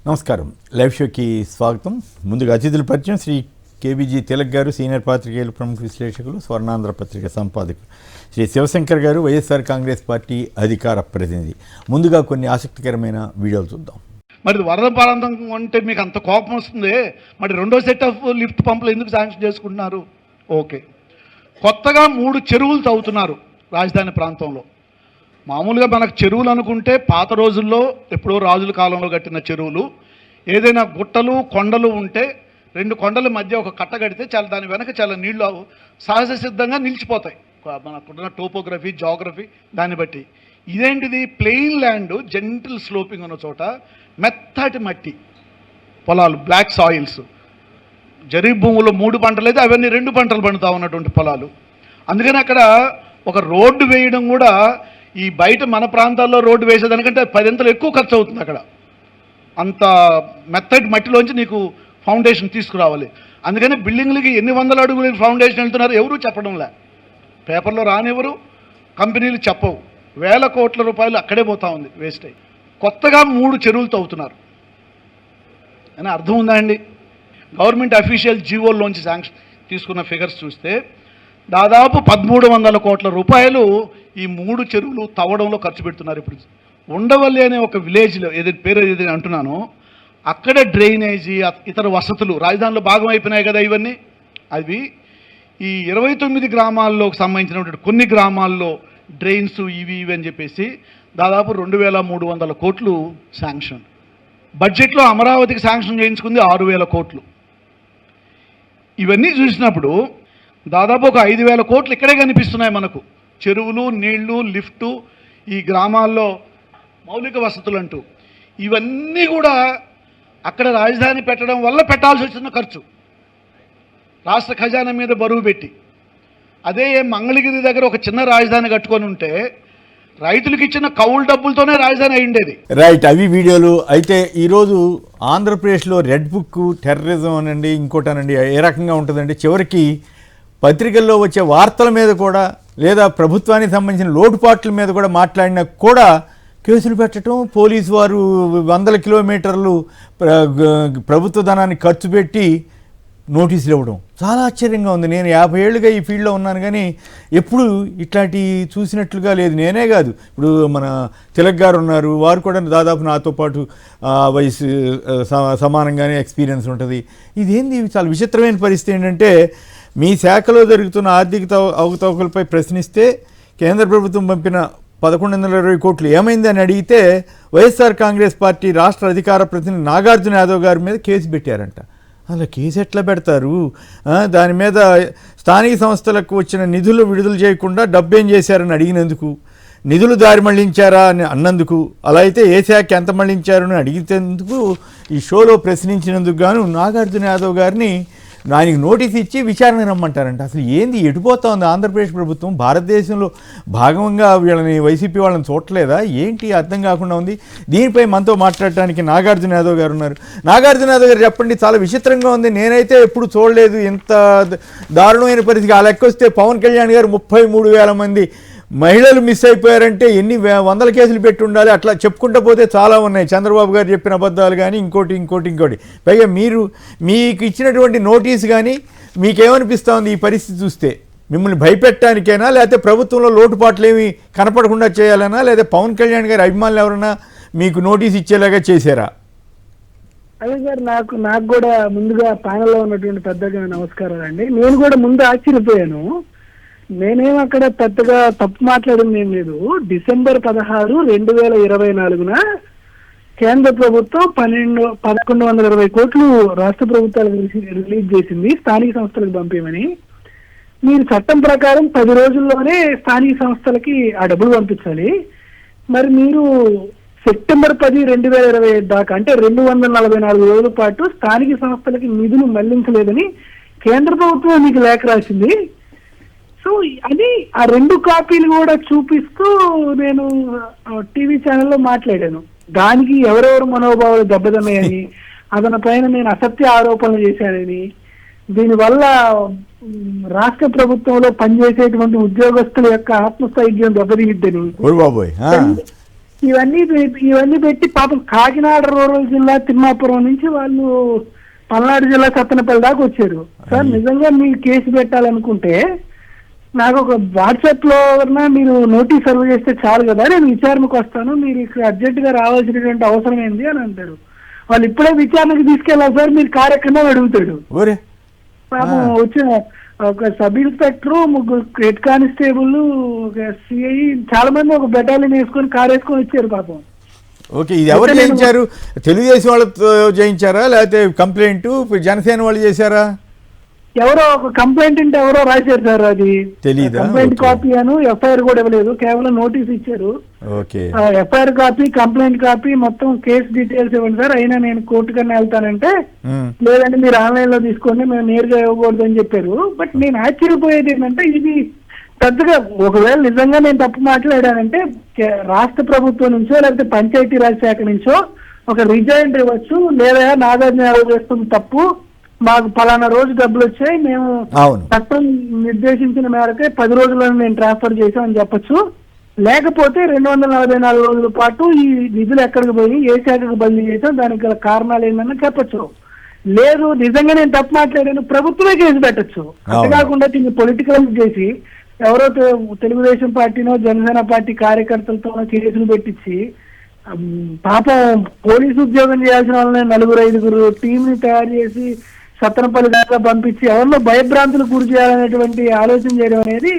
నమస్కారం. లైవ్ షోకి స్వాగతం. ముందుగా అతిథుల పరిచయం. శ్రీ కేబీజీ తిలక్ గారు, సీనియర్ పాత్రికేయులు, ప్రముఖ విశ్లేషకులు, స్వర్ణాంధ్ర పత్రిక సంపాదకులు. శ్రీ శివశంకర్ గారు, వైఎస్ఆర్ కాంగ్రెస్ పార్టీ అధికార ప్రతినిధి. ముందుగా కొన్ని ఆసక్తికరమైన వీడియోలు చూద్దాం. మరి వరద ప్రాంతం అంటే మీకు అంత కోపం వస్తుంది, మరి రెండో సెట్ ఆఫ్ లిఫ్ట్ పంపులు ఎందుకు శాంక్షన్ చేసుకుంటున్నారు? ఓకే, కొత్తగా 3 చెరువులు తవ్వుతున్నారు రాజధాని ప్రాంతంలో. మామూలుగా మనకు చెరువులు అనుకుంటే పాత రోజుల్లో ఎప్పుడో రాజుల కాలంలో కట్టిన చెరువులు. ఏదైనా గుట్టలు కొండలు ఉంటే 2 కొండల మధ్య ఒక కట్ట కడితే చాలా దాని వెనక చాలా నీళ్లు సహజ సిద్ధంగా నిలిచిపోతాయి. మనకున్న టోపోగ్రఫీ, జాగ్రఫీ దాన్ని బట్టి. ఇదేంటిది? ప్లెయిన్ ల్యాండ్, జెంటిల్ స్లోపింగ్ ఉన్న చోట మెత్తటి మట్టి పొలాలు, బ్లాక్ సాయిల్స్. జరీబ్ భూముల్లో 3 పంటలు అయితే అవన్నీ 2 పంటలు పండుతూ ఉన్నటువంటి పొలాలు. అందుకని అక్కడ ఒక రోడ్డు వేయడం కూడా ఈ బయట మన ప్రాంతాల్లో రోడ్డు వేసేదానికంటే 10 అంతలు ఎక్కువ ఖర్చు అవుతుంది. అక్కడ అంత మెత్తటి మట్టిలోంచి నీకు ఫౌండేషన్ తీసుకురావాలి. అందుకని బిల్డింగ్లకి ఎన్ని వందల అడుగులు ఫౌండేషన్ వెళ్తున్నారు ఎవరూ చెప్పడంలే, పేపర్లో రానివ్వరు, కంపెనీలు చెప్పవు. వేల కోట్ల రూపాయలు అక్కడే పోతా ఉంది వేస్ట్ అయ్యి. కొత్తగా 3 చెరువులు తవ్వుతున్నారు అని అర్థం ఉందా అండి? గవర్నమెంట్ అఫీషియల్ జీవోల్లోంచి శాంక్షన్ తీసుకున్న ఫిగర్స్ చూస్తే దాదాపు 1300 కోట్ల రూపాయలు ఈ 3 చెరువులు తవ్వడంలో ఖర్చు పెడుతున్నారు. ఇప్పుడు ఉండవల్లి అనే ఒక విలేజ్లో ఏదైతే పేరు ఏదైతే అంటున్నానో అక్కడ డ్రైనేజీ, ఇతర వసతులు రాజధానిలో భాగం అయిపోయినాయి కదా ఇవన్నీ. అవి ఈ 29 గ్రామాల్లోకి సంబంధించినటువంటి కొన్ని గ్రామాల్లో డ్రైన్స్ ఇవి అని చెప్పేసి దాదాపు 2300 కోట్లు శాంక్షన్. బడ్జెట్లో అమరావతికి శాంక్షన్ చేయించుకుంది 6000 కోట్లు. ఇవన్నీ చూసినప్పుడు దాదాపు ఒక 5000 కోట్లు ఇక్కడే కనిపిస్తున్నాయి మనకు. చెరువులు, నీళ్లు, లిఫ్టు, ఈ గ్రామాల్లో మౌలిక వసతులు అంటూ ఇవన్నీ కూడా అక్కడ రాజధాని పెట్టడం వల్ల పెట్టాల్సి వచ్చిన ఖర్చు, రాష్ట్ర ఖజానా మీద బరువు పెట్టి. అదే మంగళగిరి దగ్గర ఒక చిన్న రాజధాని కట్టుకొని ఉంటే రైతులకు ఇచ్చిన కౌలు డబ్బులతోనే రాజధాని అయ్యిండేది. రైట్, అవి వీడియోలు. అయితే ఈరోజు ఆంధ్రప్రదేశ్లో రెడ్ బుక్, టెర్రరిజం అనండి, ఇంకోటనండి, ఏ రకంగా ఉంటుందండి? చివరికి పత్రికల్లో వచ్చే వార్తల మీద కూడా, లేదా ప్రభుత్వానికి సంబంధించిన లోటుపాట్ల మీద కూడా మాట్లాడినా కూడా కేసులు పెట్టడం, పోలీసు వారు 100 కిలోమీటర్లు ప్రభుత్వ ధనాన్ని ఖర్చు పెట్టి నోటీసులు ఇవ్వడం చాలా ఆశ్చర్యంగా ఉంది. నేను 50 ఏళ్ళుగా ఈ ఫీల్డ్లో ఉన్నాను, కానీ ఎప్పుడు ఇట్లాంటి చూసినట్లుగా లేదు. నేనే కాదు, ఇప్పుడు మన తిలక్ గారు ఉన్నారు, వారు కూడా దాదాపు నాతో పాటు వయసు సమానంగానే ఎక్స్పీరియన్స్ ఉంటుంది. ఇదేంది చాలా విచిత్రమైన పరిస్థితి ఏంటంటే, మీ శాఖలో జరుగుతున్న ఆర్థిక అవకతవకలపై ప్రశ్నిస్తే కేంద్ర ప్రభుత్వం పంపిన 1120 కోట్లు ఏమైంది అని అడిగితే వైఎస్ఆర్ కాంగ్రెస్ పార్టీ రాష్ట్ర అధికార ప్రతినిధి నాగార్జున యాదవ్ గారి మీద కేసు పెట్టారంట. అలా కేసు ఎట్లా పెడతారు? దాని మీద స్థానిక సంస్థలకు వచ్చిన నిధులు విడుదల చేయకుండా డబ్బేం చేశారని అడిగినందుకు, నిధులు దారి మళ్లించారా అని అన్నందుకు, అలా అయితే ఏ శాఖ ఎంత మళ్లించారని అడిగినందుకు, ఈ షోలో ప్రశ్నించినందుకు గాను నాగార్జున యాదవ్ గారిని ఆయనకి నోటీస్ ఇచ్చి విచారణ రమ్మంటారంట. అసలు ఏంది, ఎటుపోతా ఉంది ఆంధ్రప్రదేశ్ ప్రభుత్వం? భారతదేశంలో భాగంగా వీళ్ళని, వైసీపీ వాళ్ళని చూడలేదా ఏంటి? అర్థం కాకుండా ఉంది. దీనిపై మనతో మాట్లాడటానికి నాగార్జున యాదవ్ గారు ఉన్నారు. నాగార్జున యాదవ్ గారు చెప్పండి. చాలా విచిత్రంగా ఉంది, నేనైతే ఎప్పుడు చూడలేదు ఇంత దారుణమైన పరిస్థితి. ఆ లెక్క వస్తే పవన్ కళ్యాణ్ గారు 33,000 మంది మహిళలు మిస్ అయిపోయారంటే ఎన్ని 100 కేసులు పెట్టి ఉండాలి. అట్లా చెప్పుకుంటూ పోతే చాలా ఉన్నాయి. చంద్రబాబు గారు చెప్పిన అబద్ధాలు కానీ ఇంకోటి. పైగా మీకు ఇచ్చినటువంటి నోటీసు కానీ మీకేమనిపిస్తూ ఉంది ఈ పరిస్థితి చూస్తే? మిమ్మల్ని భయపెట్టడానికైనా, లేకపోతే ప్రభుత్వంలో లోటుపాట్లు ఏమి కనపడకుండా చేయాలనా, లేదా పవన్ కళ్యాణ్ గారి అభిమానులు ఎవరైనా మీకు నోటీస్ ఇచ్చేలాగా చేశారా? అదే సార్, నాకు కూడా ముందుగా ప్యానెల్లో ఉన్నటువంటి పెద్దగా నమస్కారాలు అండి. నేను కూడా ముందు ఆశ్చర్యపోయాను. నేనేం అక్కడ పెద్దగా తప్పు మాట్లాడింది ఏం లేదు. డిసెంబర్ 16, 2024 కేంద్ర ప్రభుత్వం 1120 కోట్లు రాష్ట్ర ప్రభుత్వాలకు రిలీజ్ చేసింది స్థానిక సంస్థలకు పంపేయమని. మీరు చట్టం ప్రకారం 10 రోజుల్లోనే స్థానిక సంస్థలకి ఆ డబ్బులు పంపించాలి. మరి మీరు సెప్టెంబర్ 10, 2025 దాకా, అంటే 244 రోజుల పాటు స్థానిక సంస్థలకి నిధులు మళ్లించలేదని కేంద్ర ప్రభుత్వం మీకు లేఖ రాసింది. సో అది ఆ 2 కాపీలు కూడా చూపిస్తూ నేను టీవీ ఛానల్లో మాట్లాడాను. దానికి ఎవరెవరు మనోభావాలు దెబ్బతిన్నాయని, అతని పైన నేను అసత్య ఆరోపణలు చేశానని, దీనివల్ల రాష్ట్ర ప్రభుత్వంలో పనిచేసేటువంటి ఉద్యోగస్తుల యొక్క ఆత్మస్థైర్యం దెబ్బతిద్దని ఇవన్నీ పెట్టి పాపం కాకినాడ రూరల్ జిల్లా తిమ్మాపురం నుంచి వాళ్ళు పల్నాడు జిల్లా సత్తెనపల్లి దాకా వచ్చారు. సార్ నిజంగా మీరు కేసు పెట్టాలనుకుంటే నాకు ఒక వాట్సాప్ లో మీరు నోటీస్ సర్వ్ చేస్తే చాలు కదా, నేను విచారణకు వస్తాను, మీరు ఇక్కడ అర్జెంట్ గా రావాల్సినటువంటి అవసరం ఏంది అని అంటారు. వాళ్ళు ఇప్పుడే విచారణకు తీసుకెళ్ళాలి సార్, మీరు కారు ఎక్కడో అడుగుతాడు. పాపం వచ్చిన ఒక సబ్ ఇన్స్పెక్టర్, 3 హెడ్ కానిస్టేబుల్, ఒక సిఐ, చాలా మంది ఒక బెటాలియన్ వేసుకొని కారు వేసుకొని వచ్చారు పాపం. ఓకే, ఇది ఎవరు చేయించారు? తెలుగుదేశం వాళ్ళతో చేయించారా లేకపోతే కంప్లైంట్ జనసేన వాళ్ళు చేశారా? ఎవరో ఒక కంప్లైంట్ అంటే ఎవరో రాశారు సార్, అది తెలీదా? కంప్లైంట్ కాపీ అను ఎఫ్ఐఆర్ కూడా ఇవ్వలేదు, కేవలం నోటీస్ ఇచ్చారు. Okay, FIR copy, complaint copy, మొత్తం కేసు డీటెయిల్స్ ఇవ్వండి సార్, అయినా నేను కోర్టు కన్నా వెళ్తానంటే లేదంటే మీరు ఆన్లైన్ లో తీసుకోండి, మేము నేరుగా ఇవ్వకూడదు అని చెప్పారు. బట్ నేను ఆశ్చర్యపోయేది ఏంటంటే ఇది పెద్దగా ఒకవేళ నిజంగా నేను తప్పు మాట్లాడానంటే రాష్ట్ర ప్రభుత్వం నుంచో లేకపోతే పంచాయతీరాజ్ శాఖ నుంచో ఒక రిజైన్ ఇవ్వచ్చు, లేదా నాగార్జున చేస్తుంది తప్పు, మాకు పలానా రోజు డబ్బులు వచ్చాయి, మేము చట్టం నిర్దేశించిన మేరకే 10 రోజులను నేను ట్రాన్స్ఫర్ చేశామని చెప్పొచ్చు. లేకపోతే 244 రోజుల పాటు ఈ నిధులు ఎక్కడికి పోయి ఏ శాఖకు బదిలీ చేసాం, దానికి గల కారణాలు ఏంటన్నా చెప్పచ్చు. లేదు నిజంగా నేను తప్పు మాట్లాడాను, ప్రభుత్వమే కేసు పెట్టచ్చు. అంతేకాకుండా దీన్ని పొలిటికల్ చేసి ఎవరో తెలుగుదేశం పార్టీనో జనసేన పార్టీ కార్యకర్తలతోనో కేసులు పెట్టించి పాపం పోలీసు ఉద్యోగం చేయాల్సిన వాళ్ళని 4-5 టీంని తయారు చేసి సత్తెనపల్లి దాకా పంపించి ఎవరిలో భయభ్రాంతులు గురి చేయాలనేటువంటి ఆలోచన చేయడం అనేది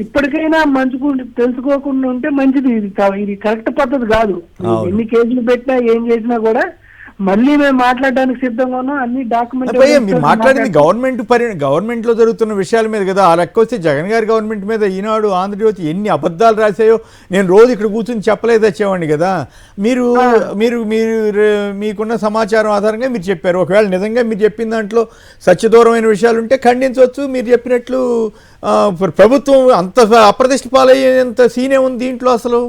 ఇప్పటికైనా తెలుసుకోకుండా ఉంటే మంచిది. ఇది కరెక్ట్ పద్ధతి కాదు. ఎన్ని కేసులు పెట్టినా ఏం చేసినా కూడా మళ్ళీ మేము మాట్లాడడానికి సిద్ధంగా ఉన్నాం. అన్ని డాక్యుమెంట్ మీరు మాట్లాడింది గవర్నమెంట్ లో జరుగుతున్న విషయాల మీద కదా. ఆ లెక్క వస్తే జగన్ గారి గవర్నమెంట్ మీద ఈనాడు, ఆంధ్రజ్యోతి ఎన్ని అబద్ధాలు రాశాయో నేను రోజు ఇక్కడ కూర్చొని చెప్పలేదు వచ్చేవాడిని కదా. మీరు మీరు మీరు మీకున్న సమాచారం ఆధారంగా మీరు చెప్పారు. ఒకవేళ నిజంగా మీరు చెప్పిన దాంట్లో సత్యదూరమైన విషయాలు ఉంటే ఖండించవచ్చు. మీరు చెప్పినట్లు ప్రభుత్వం అంత అప్రతిష్ట పాలయ్యేంత సీనే ఉంది దీంట్లో అసలు.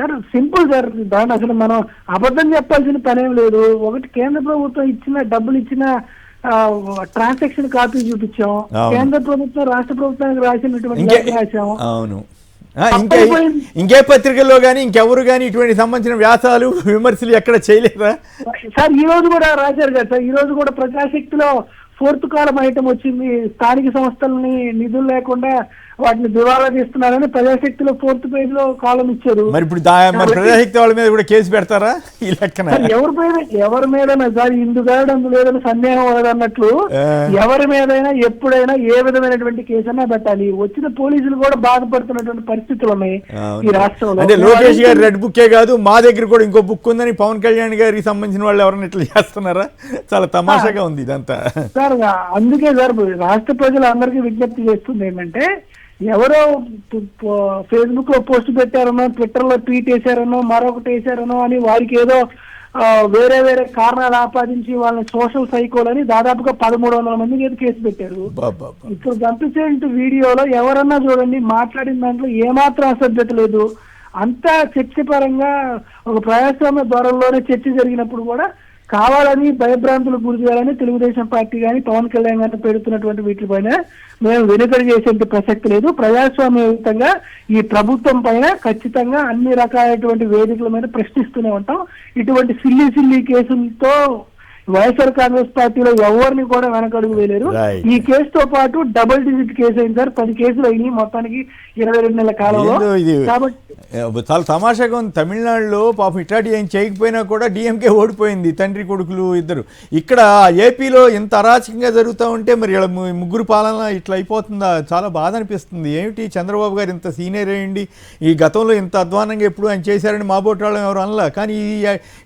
సార్ సింపుల్ సార్, దాన్ని అసలు మనం అబద్ధం చెప్పాల్సిన పనేం లేదు. ఒకటి కేంద్ర ప్రభుత్వం ఇచ్చిన డబ్బులు ఇచ్చిన ట్రాన్సాక్షన్ కాపీ చూపించాం, కేంద్ర ప్రభుత్వం రాష్ట్ర ప్రభుత్వానికి రాసినటువంటి రాశాము. అవును, ఇంకే పత్రికల్లో కానీ ఇంకెవరు కానీ ఇటువంటి సంబంధించిన వ్యాసాలు విమర్శలు ఎక్కడ చేయలేదా సార్? ఈ రోజు కూడా రాశారు కదా సార్, ఈ రోజు కూడా ప్రజాశక్తిలో 4th కాలం ఐటమ్ వచ్చింది. స్థానిక సంస్థలని నిధులు లేకుండా వాటిని దివాలా తీస్తున్నారని ప్రజాశక్తిలో 4th పేజ్ లో కాలం ఇచ్చారు. మరి ఇప్పుడు ప్రజాశక్తి వాళ్ళ మీద కూడా కేసు పెడతారా ఈ లెక్కన? ఎవరి మీద సార్ ఇందు కావడం లేదని సందేహం అన్నట్లు ఎవరి మీదైనా ఎప్పుడైనా ఏ విధమైనటువంటి కేసు అయినా పెట్టాలి. వచ్చిన పోలీసులు కూడా బాధపడుతున్నటువంటి పరిస్థితులు ఉన్నాయి ఈ రాష్ట్రంలో. అంటే లోకేష్ గారి రెడ్ బుక్కే కాదు, మా దగ్గర కూడా ఇంకో బుక్ ఉందని పవన్ కళ్యాణ్ గారికి సంబంధించిన వాళ్ళు ఎవరైనా ఇట్లా చేస్తున్నారా? చాలా తమాషాగా ఉంది ఇదంతా సార్. అందుకే సార్ రాష్ట్ర ప్రజలందరికీ విజ్ఞప్తి చేస్తుంది ఏంటంటే, ఎవరో ఫేస్బుక్ లో పోస్ట్ పెట్టారనో, ట్విట్టర్ లో ట్వీట్ వేశారనో, మరొకటి వేశారనో అని వారికి ఏదో వేరే వేరే కారణాలు ఆపాదించి వాళ్ళని సోషల్ సైకోలని దాదాపుగా 1300 మందికి ఏదో కేసు పెట్టారు. ఇప్పుడు పంపించే వీడియోలో ఎవరన్నా చూడండి, మాట్లాడిన దాంట్లో ఏమాత్రం అసభ్యత లేదు. అంతా చర్చపరంగా ఒక ప్రజాస్వామ్య ధోరణిలోనే చర్చ జరిగినప్పుడు కూడా కావాలని భయభ్రాంతులకు గురి చేయాలని తెలుగుదేశం పార్టీ కానీ పవన్ కళ్యాణ్ గారిని పెడుతున్నటువంటి వీటిపైన మేము వెనుకడి చేసేంత ప్రసక్తి లేదు. ప్రజాస్వామ్యయుతంగా ఈ ప్రభుత్వం పైన ఖచ్చితంగా అన్ని రకాలైనటువంటి వేదికల మీద ప్రశ్నిస్తూనే ఉంటాం. ఇటువంటి సిల్లీ కేసులతో వైఎస్ఆర్ కాంగ్రెస్ పార్టీలో ఎవరిని కూడా వెనకడుగు వేయలేరు. ఈ కేసుతో పాటు డబుల్ డిజిట్ కేసు అయింది సార్, 10 కేసులు అయినాయి మొత్తానికి 22 నెలల కాలంలో. కాబట్టి చాలా తమాషాగా ఉంది. తమిళనాడులో పాపం ఇట్లాంటి ఏం చేయకపోయినా కూడా డిఎంకే ఓడిపోయింది, తండ్రి కొడుకులు ఇద్దరు. ఇక్కడ ఏపీలో ఇంత అరాచకంగా జరుగుతూ ఉంటే మరి ఇలా ముగ్గురు పాలన ఇట్లా అయిపోతుందా? చాలా బాధ అనిపిస్తుంది. ఏమిటి చంద్రబాబు గారు ఇంత సీనియర్ అయ్యండి, ఈ గతంలో ఇంత అధ్వానంగా ఎప్పుడు ఆయన చేశారని మా బోటాళ్ళం ఎవరు అనలా, కానీ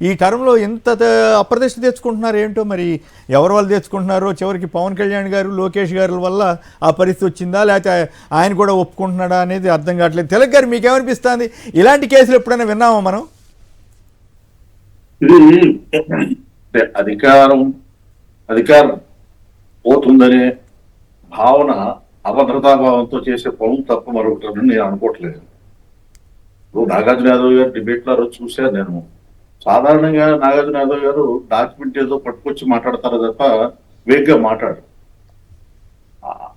ఈ టర్మ్లో ఇంత అప్రతిష్ట తెచ్చుకుంటున్నారు ఏంటో. మరి ఎవరి వల్ల తెచ్చుకుంటున్నారో, చివరికి పవన్ కళ్యాణ్ గారు, లోకేష్ గారి వల్ల ఆ పరిస్థితి వచ్చిందా లేకపోతే ఆయన కూడా ఒప్పుకుంటున్నాడా అనేది అర్థం కావట్లేదు. తిలక్ గారు మీకేమనిపిస్తుంది? ఇలాంటి కేసులు ఎప్పుడైనా విన్నామా మనం? ఇది అధికారం పోతుందనే భావన, అభద్రతాభావంతో చేసే పనులు తప్ప మరొకటి నేను అనుకోవట్లేదు. ఇప్పుడు నాగార్జున యాదవ్ గారు డిబేట్ లో చూశాను నేను. సాధారణంగా నాగార్జున యాదవ్ గారు డాక్యుమెంట్ ఏదో పట్టుకొచ్చి మాట్లాడతారు తప్ప వేగ్గా మాట్లాడు.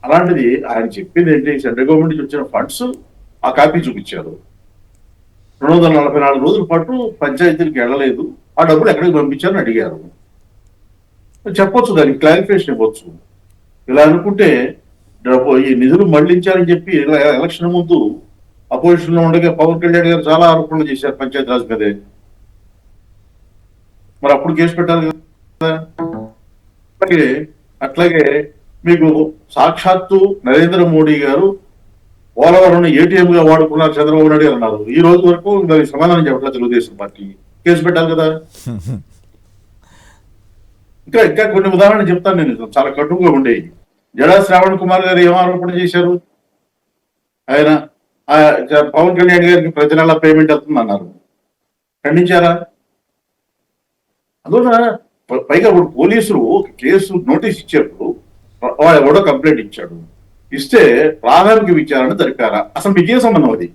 అలాంటిది ఆయన చెప్పింది ఏంటి, సెంట్రల్ గవర్నమెంట్ నుంచి వచ్చిన ఫండ్స్ ఆ కాపీ చూపించారు. 244 రోజుల పాటు పంచాయతీలకు వెళ్ళలేదు, ఆ డబ్బులు ఎక్కడికి పంపించారని అడిగారు. చెప్పొచ్చు, దానికి క్లారిఫికేషన్ ఇవ్వచ్చు. ఇలా అనుకుంటే ఈ నిధులు మళ్లించారని చెప్పి ఎలక్షన్ ముందు అపోజిషన్ లో ఉండగా పవన్ కళ్యాణ్ గారు చాలా ఆరోపణలు చేశారు పంచాయతీ రాజ్ మీదే. మరి అప్పుడు కేసు పెట్టాలి కదా. అట్లాగే మీకు సాక్షాత్తు నరేంద్ర మోడీ గారు పోలవరం ఏటీఎం గా వాడుకున్నారు చంద్రబాబు నాయుడు గారు అన్నారు. ఈ రోజు వరకు దానికి సమాధానం చెప్పట్లేదు తెలుగుదేశం పార్టీ. కేసు పెట్టాలి కదా. ఇంకా కొన్ని ఉదాహరణలు చెప్తాను నేను, చాలా కటువుగా ఉండేవి. జడా శ్రావణ్ కుమార్ గారు ఏం ఆరోపణ చేశారు? ఆయన పవన్ కళ్యాణ్ గారికి ప్రతి నెల పేమెంట్ అవుతుంది అన్నారు. ఖండించారా? అందువల్ల పైగా ఇప్పుడు పోలీసులు కేసు నోటీస్ ఇచ్చేప్పుడు వాడు ఎవడో కంప్లైంట్ ఇచ్చాడు, ఇస్తే ప్రాథమిక విచారణ జరిపారా? అసలు మీకేం సంబంధం? అది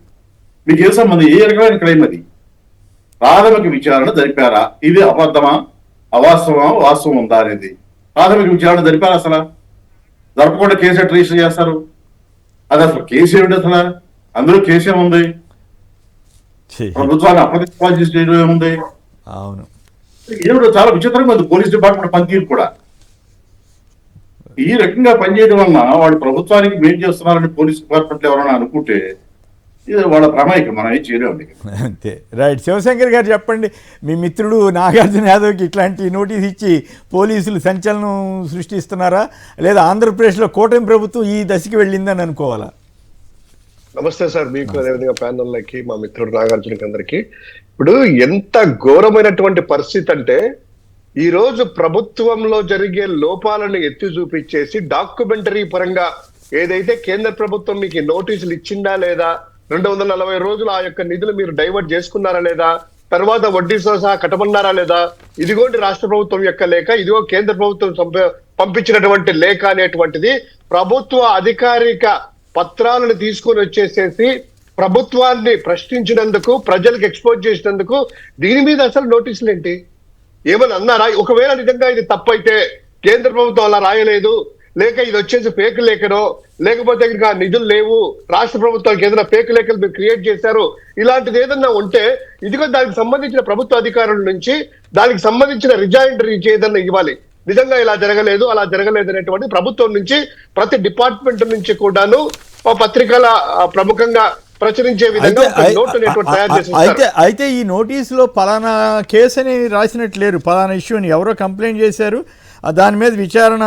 మీకేం సంబంధం? ఏ రకమైన క్రైమ్ అది? ప్రాథమిక విచారణ జరిపారా? ఇది అబద్ధమా, అవాస్తవమా, వాస్తవం ఉందా అనేది ప్రాథమిక విచారణ జరిపారా? అసలు జరపకుండా కేసు ఎట్లా రిజిస్టర్ చేస్తారు? అది అసలు కేసు ఏమిటి? అసలు అందులో కేసు ఏముంది? ప్రభుత్వాన్ని అప్రతిష్టాలు చేయడం ఏముంది? అవును, ఏమిటో చాలా విచిత్రంగా ఉంది పోలీస్ డిపార్ట్మెంట్ పనితీరు కూడా. ఈ రకంగా పనిచేయడం వలన వాడు ప్రభుత్వానికి మేలు చేస్తున్నారని పోలీస్ డిపార్ట్మెంట్ ఎవరైనా అనుకుంటే ఇది వాళ్ళ ప్రమాయిక, మనం ఏం చేయలేము. అంతే. రైట్. శివశంకర్ గారు చెప్పండి, మీ మిత్రుడు నాగార్జున యాదవ్కి ఇట్లాంటి నోటీస్ ఇచ్చి పోలీసులు సంచలనం సృష్టిస్తున్నారా, లేదా ఆంధ్రప్రదేశ్లో కూటమి ప్రభుత్వం ఈ దశకి వెళ్ళిందని అనుకోవాలా? నమస్తే సార్, మీకు అదేవిధంగా ప్యానల్లకి, మా మిత్రుడు నాగార్జునకి అందరికి. ఇప్పుడు ఎంత ఘోరమైనటువంటి పరిస్థితి అంటే, ఈ రోజు ప్రభుత్వంలో జరిగే లోపాలను ఎత్తి చూపించేసి డాక్యుమెంటరీ పరంగా ఏదైతే కేంద్ర ప్రభుత్వం మీకు నోటీసులు ఇచ్చిందా లేదా, 240 రోజులు ఆ యొక్క నిధులు మీరు డైవర్ట్ చేసుకున్నారా లేదా, తర్వాత వడ్డీతో సహా కట్టమన్నారా లేదా, ఇదిగోండి రాష్ట్ర ప్రభుత్వం యొక్క లేఖ, ఇదిగో కేంద్ర ప్రభుత్వం పంపించినటువంటి లేఖ అనేటువంటిది ప్రభుత్వ అధికారిక పత్రాలను తీసుకొని వచ్చేసేసి ప్రభుత్వాన్ని ప్రశ్నించినందుకు, ప్రజలకు ఎక్స్పోజ్ చేసినందుకు దీని మీద అసలు నోటీసులు ఏంటి? ఏమని అన్నారా? ఒకవేళ నిజంగా ఇది తప్పైతే కేంద్ర ప్రభుత్వం అలా రాయలేదు, లేక ఇది వచ్చేసి ఫేక్ లేఖనో, లేకపోతే ఇంకా నిధులు లేవు, రాష్ట్ర ప్రభుత్వానికి ఏదైనా ఫేక్ లేఖలు మీరు క్రియేట్ చేశారు, ఇలాంటిది ఏదన్నా ఉంటే ఇదిగో దానికి సంబంధించిన ప్రభుత్వ అధికారుల నుంచి దానికి సంబంధించిన రిజాయిండరీ ఏదన్నా ఇవ్వాలి. నిజంగా ఇలా జరగలేదు, అలా జరగలేదు అనేటువంటి ప్రభుత్వం నుంచి ప్రతి డిపార్ట్మెంట్ నుంచి కూడాను పత్రికల ప్రముఖంగా ప్రచురించే విధంగా నోట్ అనేటువంటి తయారు చేసి. అయితే ఈ నోటీసులో పలానా కేసు అని రాసినట్లేరు, పలానా ఇష్యూని ఎవరో కంప్లైంట్ చేశారు, దాని మీద విచారణ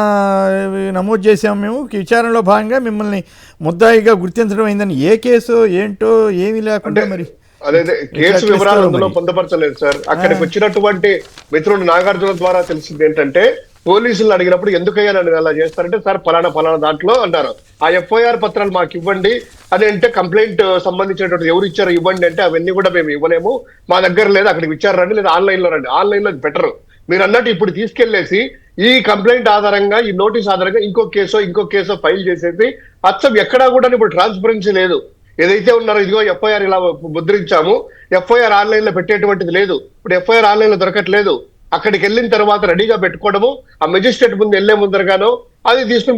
నమోదు చేసాము, మేము విచారణలో భాగంగా మిమ్మల్ని ముద్దాయిగా గుర్తించడం అయిందని ఏ కేసు ఏంటో ఏమీ లేకుండా మరి అదే కేసు వివరాలు అందులో పొందపరచలేదు సార్. అక్కడికి వచ్చినటువంటి మిత్రుడు నాగార్జున ద్వారా తెలిసింది ఏంటంటే, పోలీసులు అడిగినప్పుడు ఎందుకయ్యా నన్ను అలా చేస్తారంటే, సార్ ఫలానా దాంట్లో అన్నారు, ఆ ఎఫ్ఐఆర్ పత్రాలు మాకు ఇవ్వండి అని అంటే, కంప్లైంట్ సంబంధించినటువంటి ఎవరు ఇచ్చారో ఇవ్వండి అంటే, అవన్నీ కూడా మేము ఇవ్వలేము, మా దగ్గర లేదు, అక్కడికి విచారణ రండి, లేదా ఆన్లైన్ లో రండి. ఆన్లైన్ లో బెటర్. మీరు అన్నట్టు ఇప్పుడు తీసుకెళ్లేసి ఈ కంప్లైంట్ ఆధారంగా, ఈ నోటీస్ ఆధారంగా ఇంకో కేసో ఫైల్ చేసేసి అచ్చం ఎక్కడా కూడా ఇప్పుడు ట్రాన్స్పరెన్సీ లేదు. ఏదైతే ఉన్నారో ఇదిగో ఎఫ్ఐఆర్ ఇలా ముద్రించాము, ఎఫ్ఐఆర్ ఆన్లైన్ లో పెట్టేటువంటిది లేదు. ఇప్పుడు ఎఫ్ఐఆర్ ఆన్లైన్ లో దొరకట్లేదు. అక్కడికి వెళ్ళిన తర్వాత రెడీగా పెట్టుకోవడము, ఆ మెజిస్ట్రేట్ ముందు వెళ్లే ముందరగానో అది తీసుకుని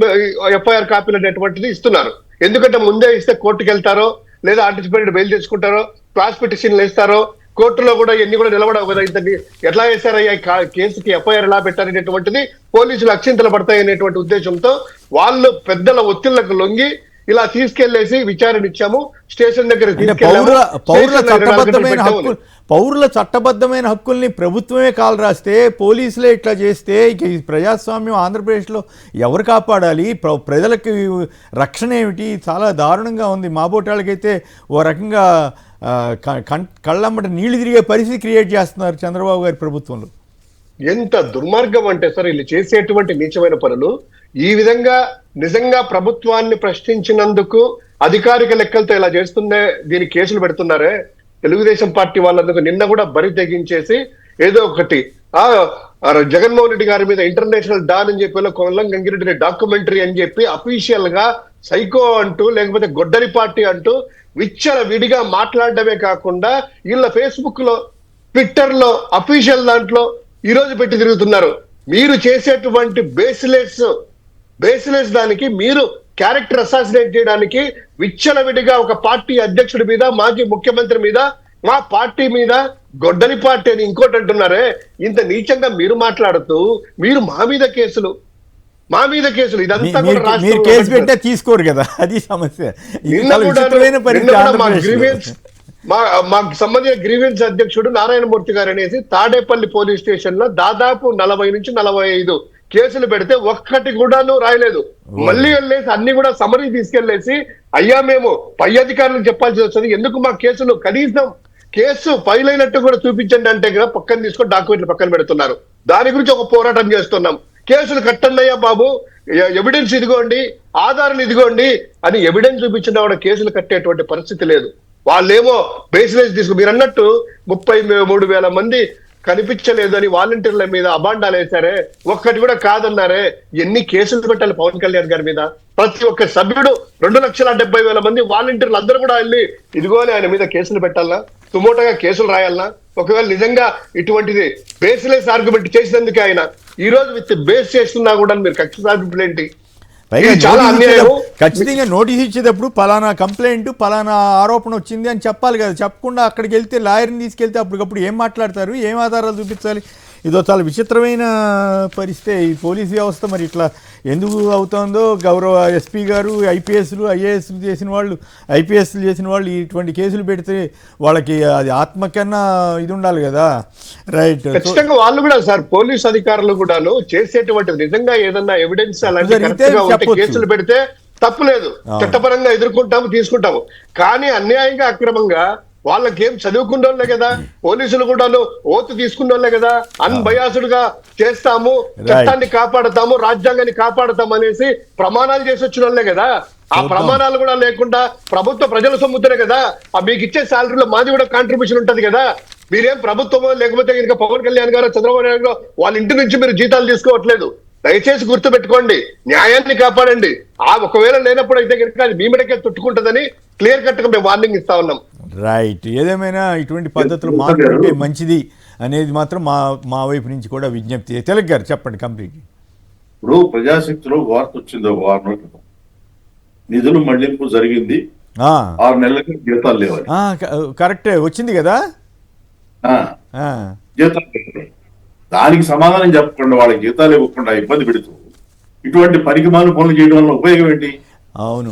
ఎఫ్ఐఆర్ కాపీలు అనేటువంటిది ఇస్తున్నారు. ఎందుకంటే ముందే ఇస్తే కోర్టుకు వెళ్తారో, లేదా ఆంటిసిపేటెడ్ బెయిల్ తెచ్చుకుంటారో, క్లాస్ పిటిషన్లు వేస్తారో, కోర్టులో కూడా ఎన్ని కూడా నిలబడవు కదా. ఇంత ఎట్లా వేశారయ్యా కేసుకి ఎఫ్ఐఆర్ ఎలా పెట్టారనేటువంటిది పోలీసులు అక్షింతలు పడతాయి అనేటువంటి ఉద్దేశంతో వాళ్ళు పెద్దల ఒత్తిళ్లకు లొంగి ఇలా తీసుకెళ్లేసి విచారణ ఇచ్చాము, స్టేషన్ దగ్గర పౌరుల చట్టబద్ధమైన హక్కుల్ని ప్రభుత్వమే కాలు రాస్తే, పోలీసులే ఇట్లా చేస్తే ఇక ఈ ప్రజాస్వామ్యం ఆంధ్రప్రదేశ్లో ఎవరు కాపాడాలి? ప్రజలకు రక్షణ ఏమిటి? చాలా దారుణంగా ఉంది. మాబోటాలకైతే ఓ రకంగా కళ్ళమ్మట నీళ్లు తిరిగే పరిస్థితి క్రియేట్ చేస్తున్నారు చంద్రబాబు గారి ప్రభుత్వంలో. ఎంత దుర్మార్గం అంటే సార్, వీళ్ళు చేసేటువంటి నీచమైన పనులు. ఈ విధంగా నిజంగా ప్రభుత్వాన్ని ప్రశ్నించినందుకు అధికారిక లెక్కలతో ఇలా చేస్తుందే దీని కేసులు పెడుతున్నారే. తెలుగుదేశం పార్టీ వాళ్ళందుకు నిన్న కూడా బరి తెగించేసి ఏదో ఒకటి జగన్మోహన్ రెడ్డి గారి మీద ఇంటర్నేషనల్ డాన్ అని చెప్పి కొల్లం గంగిరెడ్డి డాక్యుమెంటరీ అని చెప్పి అఫీషియల్ గా సైకో అంటూ, లేకపోతే గొడ్డలి పార్టీ అంటూ విచ్చల విడిగా మాట్లాడడమే కాకుండా వీళ్ళ ఫేస్బుక్ లో, ట్విట్టర్ లో, అఫీషియల్ దాంట్లో ఈ రోజు పెట్టి తిరుగుతున్నారు. మీరు చేసేటువంటి బేస్లెస్ దానికి, మీరు క్యారెక్టర్ అసాసినేట్ చేయడానికి విచ్చలవిడిగా ఒక పార్టీ అధ్యక్షుడి మీద, మాజీ ముఖ్యమంత్రి మీద మా పార్టీ మీద గొడ్డలి పార్టీ అని ఇంకోటి అంటున్నారే. ఇంత నీచంగా మీరు మాట్లాడుతూ మీరు మా మీద కేసులు ఇదంతా కూడా మీరు రాష్ట్రంలో కేసు పెట్టే తీసుకోరు కదా, అది సమస్య. ఇది నిన్న చాలా కూడా విచిత్రమైన పరిస్థితి మా ఆంధ్రప్రదేశ్లో. గ్రీవెన్స్ మాకు సంబంధించిన గ్రీవెన్స్ అధ్యక్షుడు నారాయణమూర్తి గారు అనేసి తాడేపల్లి పోలీస్ స్టేషన్ లో దాదాపు 40 నుంచి 45 కేసులు పెడితే ఒక్కటి కూడాను రాయలేదు. మళ్ళీ వెళ్ళేసి అన్ని కూడా సమరీ తీసుకెళ్లేసి అయ్యా మేము పై అధికారులకు చెప్పాల్సి వస్తుంది, ఎందుకు మా కేసులు కనీసం కేసు ఫైల్ అయినట్టు కూడా చూపించండి అంటే కదా పక్కన తీసుకొని డాక్యుమెంట్లు పక్కన పెడుతున్నారు. దాని గురించి ఒక పోరాటం చేస్తున్నాం. కేసులు కట్టండి అయ్యా బాబు, ఎవిడెన్స్ ఇదిగోండి, ఆధారాలు ఇదిగోండి అని ఎవిడెన్స్ చూపించినా కూడా కేసులు కట్టేటువంటి పరిస్థితి లేదు. వాళ్ళేమో బేసిలైజ్ తీసుకు మీరు అన్నట్టు 33,000 మంది కనిపించలేదు అని వాలంటీర్ల మీద అబాండాలు వేశారే, ఒక్కటి కూడా కాదన్నారే. ఎన్ని కేసులు పెట్టాలి పవన్ కళ్యాణ్ గారి మీద? ప్రతి ఒక్క సభ్యుడు 2,70,000 మంది వాలంటీర్లు అందరూ కూడా వెళ్ళి ఇదిగో ఆయన మీద కేసులు పెట్టాలా, సుమోటగా కేసులు రాయాలనా? ఒకవేళ నిజంగా ఇటువంటిది బేస్లెస్ ఆర్గ్యుమెంట్ చేసినందుకే ఆయన ఈ రోజు విత్ బేస్ చేస్తున్నా కూడా మీరు కక్ష సాధింపులు ఏంటి? పైగా చాలా అన్యాయం. ఖచ్చితంగా నోటీస్ ఇచ్చేటప్పుడు పలానా కంప్లైంట్ పలానా ఆరోపణ వచ్చింది అని చెప్పాలి కదా. చెప్పకుండా అక్కడికి వెళ్తే లాయర్ని తీసుకెళ్తే అప్పటికప్పుడు ఏం మాట్లాడతారు, ఏం ఆధారాలు చూపించాలి? ఇదో చాలా విచిత్రమైన పరిస్థితి ఈ పోలీస్ వ్యవస్థ. మరి ఇట్లా ఎందుకు అవుతుందో గౌరవ ఎస్పీ గారు ఐపీఎస్లు ఐఏఎస్లు చేసిన వాళ్ళు ఐపీఎస్లు చేసిన వాళ్ళు ఇటువంటి కేసులు పెడితే వాళ్ళకి అది ఆత్మకన్నా ఇది ఉండాలి కదా. రైట్, ఖచ్చితంగా వాళ్ళు కూడా సార్ పోలీస్ అధికారులు కూడాను చేసేటువంటి నిజంగా ఏదన్నా ఎవిడెన్స్ అలాంటి జరిగితే కరెక్ట్గా ఉంటే చెప్పొచ్చు. కేసులు పెడితే తప్పులేదు, చట్టపరంగా ఎదుర్కొంటాము తీసుకుంటాము. కానీ అన్యాయంగా అక్రమంగా వాళ్ళకేం చదువుకున్న వాళ్ళే కదా, పోలీసులు కూడాను ఓతు తీసుకున్న వాళ్ళే కదా, అన్బయాస్డ్ గా చేస్తాము, చట్టాన్ని కాపాడతాము, రాజ్యాంగాన్ని కాపాడతాము అనేసి ప్రమాణాలు చేసి వచ్చిన వాళ్ళే కదా. ఆ ప్రమాణాలు కూడా లేకుండా ప్రభుత్వ ప్రజల సొమ్ముతనే కదా, మీకు ఇచ్చే శాలరీలో మాది కూడా కాంట్రిబ్యూషన్ ఉంటది కదా. మీరేం ప్రభుత్వమో లేకపోతే ఇంకా పవన్ కళ్యాణ్ గారు చంద్రబాబు నాయుడు గారు వాళ్ళ ఇంటి నుంచి మీరు జీతాలు తీసుకోవట్లేదు. దయచేసి గుర్తు పెట్టుకోండి, న్యాయాన్ని కాపాడండి. ఒకవేళ లేనప్పుడు అయితే కనుక అది మీ మీదకే తుట్టుకుంటుందని క్లియర్ కట్ గా మేము వార్నింగ్ ఇస్తా ఉన్నాం. రైట్, ఏదేమైనా ఇటువంటి పద్ధతులు మార్చుకుంటే మంచిది అనేది మాత్రం మా వైపు నుంచి కూడా విజ్ఞప్తి. తెలక్ గారు చెప్పండి కంప్లీట్. ఇప్పుడు ప్రజాశక్తిలో వార్త వచ్చింది ఒక వారం రోజుల క్రితం, నిధులు మళ్లింపు జరిగింది, 6 నెలలకి జీతాలు లేవని. కరెక్టే వచ్చింది కదా. జీతాలు లేవు. దానికి సమాధానం చెప్పకుండా వాళ్ళకి జీతాలు ఇవ్వకుండా ఇబ్బంది పెడుతూ ఇటువంటి పరికమాల పనులు చేయడం వల్ల ఉపయోగం ఏంటి? అవును,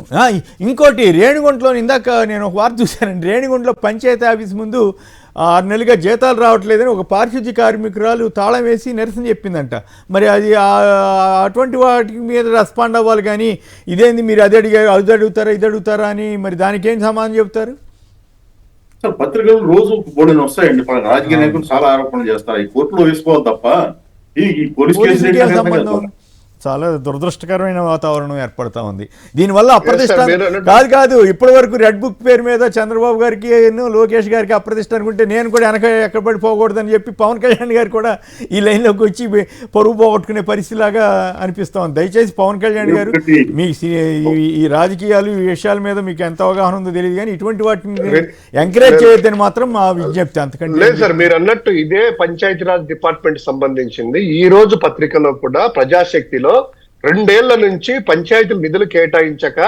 ఇంకోటి రేణిగుంటలో ఇందాక నేను ఒక వార్త చూశానండి. రేణిగుంటలో పంచాయతీ ఆఫీస్ ముందు 6 నెలలుగా జీతాలు రావట్లేదని ఒక పారిశుద్ధ్య కార్మికురాలు తాళం వేసి నిరసన చెప్పిందంట. మరి అది అటువంటి వాటి మీద రెస్పాండ్ అవ్వాలి కానీ ఇదేంది మీరు అది అడుగుతారా ఇది అడుగుతారా అని మరి దానికి ఏం సమాధానం చెప్తారు? సార్ పత్రికలు రోజు బోర్డుని వస్తాయండి, రాజకీయ నాయకులు చాలా ఆరోపణలు చేస్తారు, ఈ కోర్టులో వేసుకోవాలి తప్ప ఈ పోలీస్ కేసు సంబంధం. చాలా దురదృష్టకరమైన వాతావరణం ఏర్పడతా ఉంది దీనివల్ల. అప్రతిష్ట కాదు ఇప్పటి వరకు రెడ్ బుక్ పేరు మీద చంద్రబాబు గారికి లోకేష్ గారికి అప్రతిష్ట అనుకుంటే నేను కూడా వెనక ఎక్కడ పడిపోకూడదని చెప్పి పవన్ కళ్యాణ్ గారు కూడా ఈ లైన్లోకి వచ్చి పరువు పోగొట్టుకునే పరిస్థితిలాగా అనిపిస్తా ఉంది. దయచేసి పవన్ కళ్యాణ్ గారు మీ ఈ రాజకీయాలు ఈ విషయాల మీద మీకు ఎంత అవగాహన ఉందో తెలియదు కానీ ఇటువంటి వాటిని ఎంకరేజ్ చేయొద్దని మాత్రం మా విజ్ఞప్తి. అంతకంటే లేదు సార్, మీరు అన్నట్టు ఇదే పంచాయతీరాజ్ డిపార్ట్మెంట్ సంబంధించింది. ఈ రోజు పత్రికలో కూడా ప్రజాశక్తిలో 2 ఏళ్ల నుంచి పంచాయతీలు నిధులు కేటాయించక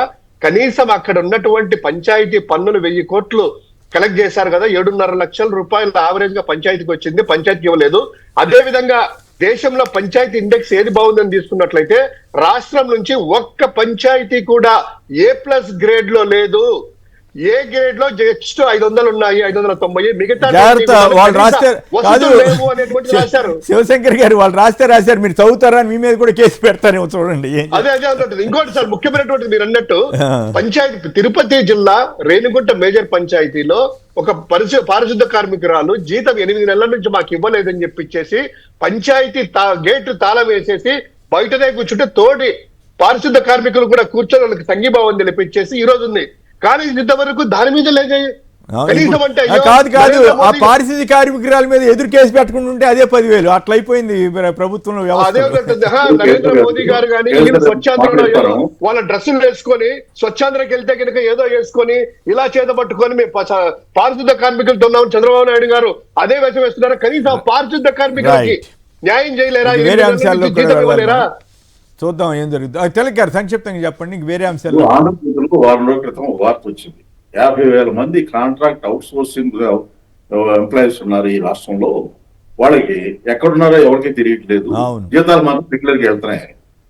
కనీసం అక్కడ ఉన్నటువంటి పంచాయతీ పన్నులు 1000 కోట్లు కలెక్ట్ చేశారు కదా, 7.5 లక్షల రూపాయలు యావరేజ్ గా పంచాయతీకి వచ్చింది, పంచాయతీకి ఇవ్వలేదు. అదే విధంగా దేశంలో పంచాయతీ ఇండెక్స్ ఏది బాగుందని తీసుకున్నట్లయితే రాష్ట్రం నుంచి ఒక్క పంచాయతీ కూడా A+ గ్రేడ్ లో లేదు. ఏ గ్రేడ్ లో జస్ట్ 500 ఉన్నాయి, 590. మిగతా వాళ్ళు రాశారు శివశంకర్ గారు, వాళ్ళు రాశారు మీరు చదువుతారా అని మీ మీద కూడా కేసు పెడతారేమో చూడండి. అదే ఉంటుంది. ఇంకోటి సార్ ముఖ్యమైనటువంటి మీరు అన్నట్టు పంచాయతీ తిరుపతి జిల్లా రేణిగుంట మేజర్ పంచాయతీలో ఒక పారిశుద్ధ కార్మికురాలు జీతం 8 నెలల నుంచి మాకు ఇవ్వలేదని చెప్పిచ్చేసి పంచాయతీ గేట్ తాళం వేసేసి బయటనే కూర్చుంటే తోటి పారిశుద్ధ కార్మికులు కూడా కూర్చొని వాళ్ళకి సంఘీభావం తెలిపించేసి ఈ రోజు ఉంది. కానీ ఇంతవరకు దాని మీద లేదు. కాదు ఆ పారిశుద్ధ్య కార్మికురాల మీద ఎదురు కేసు పెట్టుకుంటుంటే అదే 10,000 అట్లా అయిపోయింది ప్రభుత్వంలో. నరేంద్ర మోదీ గారు కానీ స్వచ్ఛాంధ్ర వాళ్ళ డ్రెస్సులు వేసుకొని స్వచ్ఛాంధ్రకి వెళ్తే కనుక ఏదో వేసుకొని ఇలా చేత పట్టుకొని మేము పారిశుద్ధ కార్మికులతో ఉన్నాం. చంద్రబాబు నాయుడు గారు అదే వేషం వేస్తున్నారు. కనీసం పారిశుద్ధ కార్మికులకి న్యాయం చేయలేరా? వేరే అంశాల్లో చూద్దాం ఏం జరుగుతుంది. తెలక్ గారు సంక్షిప్తంగా చెప్పండి. వేరే అంశాలు ఆంధ్రప్రదేశ్లో వారం రోజుల క్రితం వార్త వచ్చింది, 50,000 మంది కాంట్రాక్ట్ అవుట్ సోర్సింగ్ ఎంప్లాయీస్ ఉన్నారు ఈ రాష్ట్రంలో, వాళ్ళకి ఎక్కడున్నారో ఎవరికి తెలియట్లేదు. అవును. జీతాలు మాత్రం రెగ్యులర్ గా వెళ్తున్నాయి.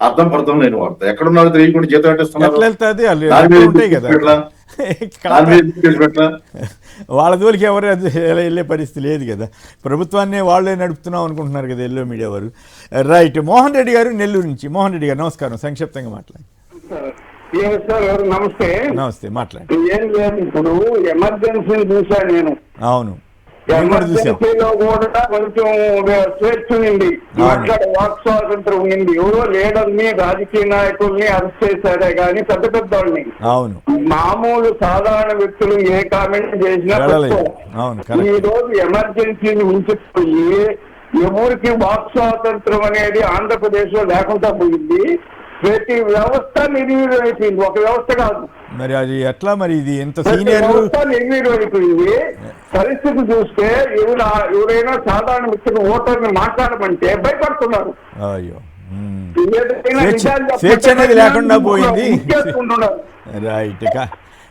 అర్థం పర్థం లేని వార్త. ఎక్కడున్నారో తెలియకుండా జీతం ఎట్లా వెళ్తుంది దాని మీద ఉంటాయి కదా పెట్టలా. వాళ్ళ జోలికి ఎవరు వెళ్ళే పరిస్థితి లేదు కదా, ప్రభుత్వాన్ని వాళ్ళే నడుపుతున్నాం అనుకుంటున్నారు కదా ఎల్లో మీడియా వారు. రైట్. మోహన్ రెడ్డి గారు నెల్లూరు నుంచి. మోహన్ రెడ్డి గారు నమస్కారం, సంక్షిప్తంగా మాట్లాడండి. సార్ నమస్తే. నమస్తే, మాట్లాడండి. ఏం లేదు, ఇప్పుడు ఎమర్జెన్సీని చూశాను నేను. అవును, నేను కూడా చూసాం. ఎమర్జెన్సీలో కూడా కొంచెం స్వేచ్ఛ ఉంది, మాట్లాడే వాక్ స్వాతంత్రం ఉంది. ఎవరో లీడర్ని, రాజకీయ నాయకుల్ని అరెస్ట్ చేశారే కానీ పెద్ద పెద్ద వాళ్ళని, అవును, మామూలు సాధారణ వ్యక్తులు ఏ కామెంట్ చేసినా అవును. ఈ రోజు ఎమర్జెన్సీని ఉంచిపోయి ఎవరికి వాక్ స్వాతంత్రం అనేది ఆంధ్రప్రదేశ్ లో లేకుండా పోయింది. ప్రతి వ్యవస్థ నిర్వీర్యమైపోయింది, ఒక వ్యవస్థ కాదు. మరి అది ఎట్లా, మరి ఇది ఎంత సీనియర్ వ్యవస్థ నిర్వీర్యమైపోయింది. పరిస్థితి చూస్తే ఎవరైనా సాధారణ వ్యక్తులు ఓటర్ని మాట్లాడమంటే భయపడుతున్నారు. అయ్యో, ఏదైనా నిజాలు స్వేచ్ఛ అనేది లేకుండా పోయింది. చేసుకుంటున్నారు. రైట్.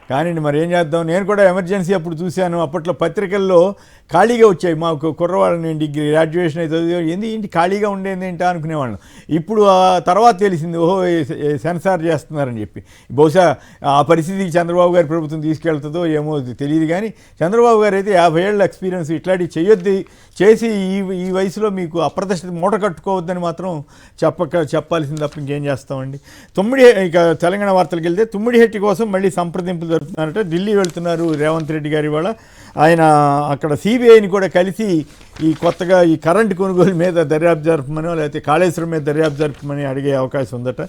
కానీ మరి ఏం చేద్దాం, నేను కూడా ఎమర్జెన్సీ అప్పుడు చూశాను. అప్పట్లో పత్రికల్లో ఖాళీగా వచ్చాయి, మాకు కుర్రవాళ్ళని డిగ్రీ గ్రాడ్యుయేషన్ అయితే ఏంది ఇంటి ఖాళీగా ఉండేది ఏంటా అనుకునేవాళ్ళం. ఇప్పుడు ఆ తర్వాత తెలిసింది, ఓహో సెన్సార్ చేస్తున్నారని చెప్పి. బహుశా ఆ పరిస్థితికి చంద్రబాబు గారి ప్రభుత్వం తీసుకెళ్తుందో ఏమో తెలియదు. కానీ చంద్రబాబు గారు అయితే 50 ఏళ్ళ ఎక్స్పీరియన్స్, ఇట్లాంటివి చేయొద్దు, చేసి ఈ వయసులో మీకు అప్రతిష్ట మూట కట్టుకోవద్దని మాత్రం చెప్పాల్సింది తప్ప ఇంకేం చేస్తామండి. ఇక తెలంగాణ వార్తలకు వెళ్తే తుమ్మిడిహెట్టి కోసం మళ్ళీ సంప్రదింపులు జరుగుతున్నారట. ఢిల్లీ వెళ్తున్నారు రేవంత్ రెడ్డి గారి. వాళ్ళ ఆయన అక్కడ సిబిఐని కూడా కలిసి ఈ కొత్తగా ఈ కరెంటు కొనుగోలు మీద దర్యాప్తు జరపమనో లేకపోతే కాళేశ్వరం మీద దర్యాప్తు జరపమని అడిగే అవకాశం ఉందట.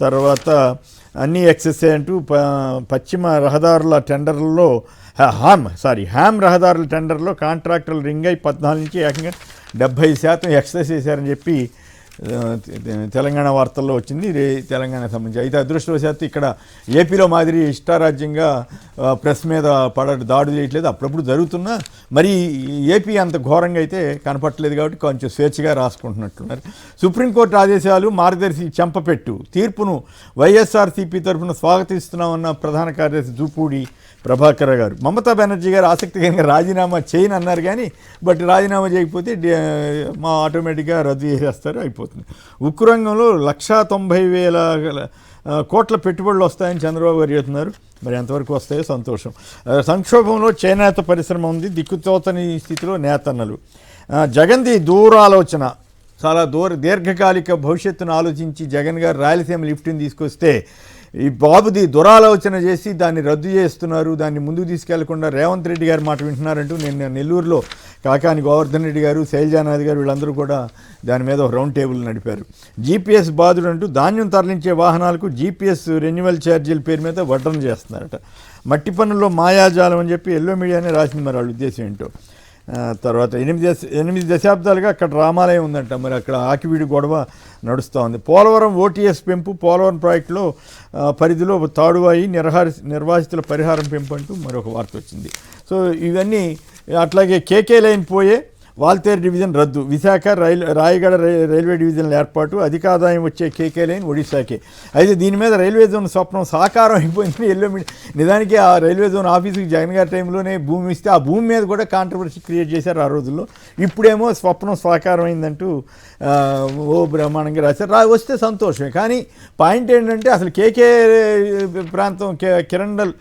తర్వాత అన్ని ఎక్సెస్ అంటూ పశ్చిమ రహదారుల టెండర్లలో హ్యామ్ రహదారుల టెండర్లో కాంట్రాక్టర్లు రింగ్ అయి 14 నుంచి ఏకంగా 70% ఎక్సెస్ చేశారని చెప్పి తెలంగాణ వార్తల్లో వచ్చింది. తెలంగాణకు సంబంధించి అయితే అదృష్టవశాత్తు ఇక్కడ ఏపీలో మాదిరి ఇష్టారాజ్యంగా ప్రెస్ మీద దాడులు చేయట్లేదు. అప్పుడప్పుడు జరుగుతున్నా మరి ఏపీ అంత ఘోరంగా అయితే కనపట్టలేదు కాబట్టి కొంచెం స్వేచ్ఛగా రాసుకుంటున్నట్టున్నారు. సుప్రీంకోర్టు ఆదేశాలు మార్గదర్శి చెంపపెట్టు తీర్పును వైఎస్ఆర్సీపీ తరఫున స్వాగతిస్తున్నామన్న ప్రధాన కార్యదర్శి జూపూడి ప్రభాకర్ గారు. మమతా బెనర్జీ గారు ఆసక్తికరంగా రాజీనామా చేయను అన్నారు. కానీ బట్ రాజీనామా చేయకపోతే మా ఆటోమేటిక్గా రద్దు చేసేస్తారు, అయిపోతుంది. ఉక్కు రంగంలో 190,000 కోట్ల పెట్టుబడులు వస్తాయని చంద్రబాబు గారు చెబుతున్నారు. మరి ఎంతవరకు వస్తాయో సంతోషం. సంక్షోభంలో చేనేత పరిశ్రమ ఉంది, దిక్కుతోతని స్థితిలో నేతన్నలు. జగన్ది దూరాలోచన, చాలా దీర్ఘకాలిక భవిష్యత్తును ఆలోచించి జగన్ గారు రాయలసీమ లిఫ్ట్ని తీసుకొస్తే ఈ బాబుది దురాలోచన చేసి దాన్ని రద్దు చేస్తున్నారు. దాన్ని ముందుకు తీసుకెళ్లకుండా రేవంత్ రెడ్డి గారు మాట వింటున్నారంటూ నేను నెల్లూరులో కాకాని గోవర్ధన్ రెడ్డి గారు, శైలజానాథ్ గారు వీళ్ళందరూ కూడా దాని మీద ఒక రౌండ్ టేబుల్ నడిపారు. జీపీఎస్ బాధుడు అంటూ ధాన్యం తరలించే వాహనాలకు జీపీఎస్ రెన్యువల్ ఛార్జీల పేరు మీద వడ్డన చేస్తున్నారట. మట్టి పనుల్లో మాయాజాలం అని చెప్పి ఎల్లో మీడియానే రాసింది. మరి వాళ్ళ ఉద్దేశం ఏంటో. తర్వాత 8 దశాబ్దాలుగా అక్కడ రామాలయం ఉందంట. మరి అక్కడ ఆకివీడి గొడవ నడుస్తూ ఉంది. పోలవరం ఓటీఎస్ పెంపు, పోలవరం ప్రాజెక్టులో పరిధిలో తాడువాయి నిర్వాసితుల పరిహారం పెంపు అంటూ మరొక వార్త వచ్చింది. సో ఇవన్నీ అట్లాగే కేకే లైన్ పోయే, వాల్తేరు డివిజన్ రద్దు, విశాఖ రాయగడ రైల్వే డివిజన్ల ఏర్పాటు, అధిక ఆదాయం వచ్చే కేకే లైన్ ఒడిశాకే. అయితే దీని మీద రైల్వే జోన్ స్వప్నం సాకారం అయిపోయింది. ఎల్లో మీడియా నిజానికి ఆ రైల్వే జోన్ ఆఫీసుకి జగన్ గారి టైంలోనే భూమి ఇస్తే ఆ భూమి మీద కూడా కాంట్రవర్సీ క్రియేట్ చేశారు ఆ రోజుల్లో. ఇప్పుడేమో స్వప్నం సాకారం అయిందంటూ బ్రహ్మాండంగా రాశారు. వస్తే సంతోషమే. కానీ పాయింట్ ఏంటంటే అసలు కేకే ప్రాంతం కిరండల్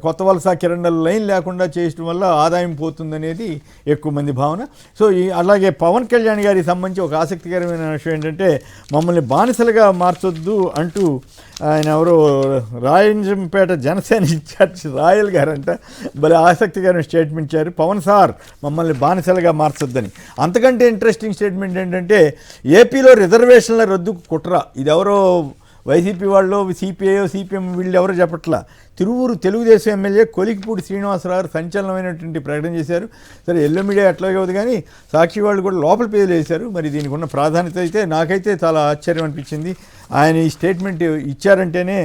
కొత్త వలస కిరండల్ లైన్ లేకుండా చేయడం వల్ల ఆదాయం పోతుందనేది ఎక్కువ మంది భావన. సో అలాగే పవన్ కళ్యాణ్ గారికి సంబంధించి ఒక ఆసక్తికరమైన విషయం ఏంటంటే మమ్మల్ని బానిసలుగా మార్చొద్దు అంటూ ఆయన ఎవరో రాయంజంపేట జనసేన ఇన్ఛార్జ్ రాయల్ గారంట భలే ఆసక్తికరమైన స్టేట్మెంట్ ఇచ్చారు. పవన్ సార్ మమ్మల్ని బానిసలుగా మార్చొద్దని. అంతకంటే ఇంట్రెస్టింగ్ స్టేట్మెంట్ ఏంటంటే ఏపీలో రిజర్వేషన్ల రద్దు కుట్ర. ఇది ఎవరో వైసీపీ వాళ్ళు, సిపిఎం వీళ్ళు ఎవరో చెప్పట్లా. తిరువూరు తెలుగుదేశం ఎమ్మెల్యే కొలికిపూడి శ్రీనివాసరావు సంచలనమైనటువంటి ప్రకటన చేశారు. సరే ఎల్లో మీడియా ఎట్లాగే అవుతుంది కానీ సాక్షి వాళ్ళు కూడా లోపల పేజీలు వేశారు. మరి దీనికి ఉన్న ప్రాధాన్యత అయితే నాకైతే చాలా ఆశ్చర్యం అనిపించింది. ఆయన ఈ స్టేట్మెంట్ ఇచ్చారంటేనే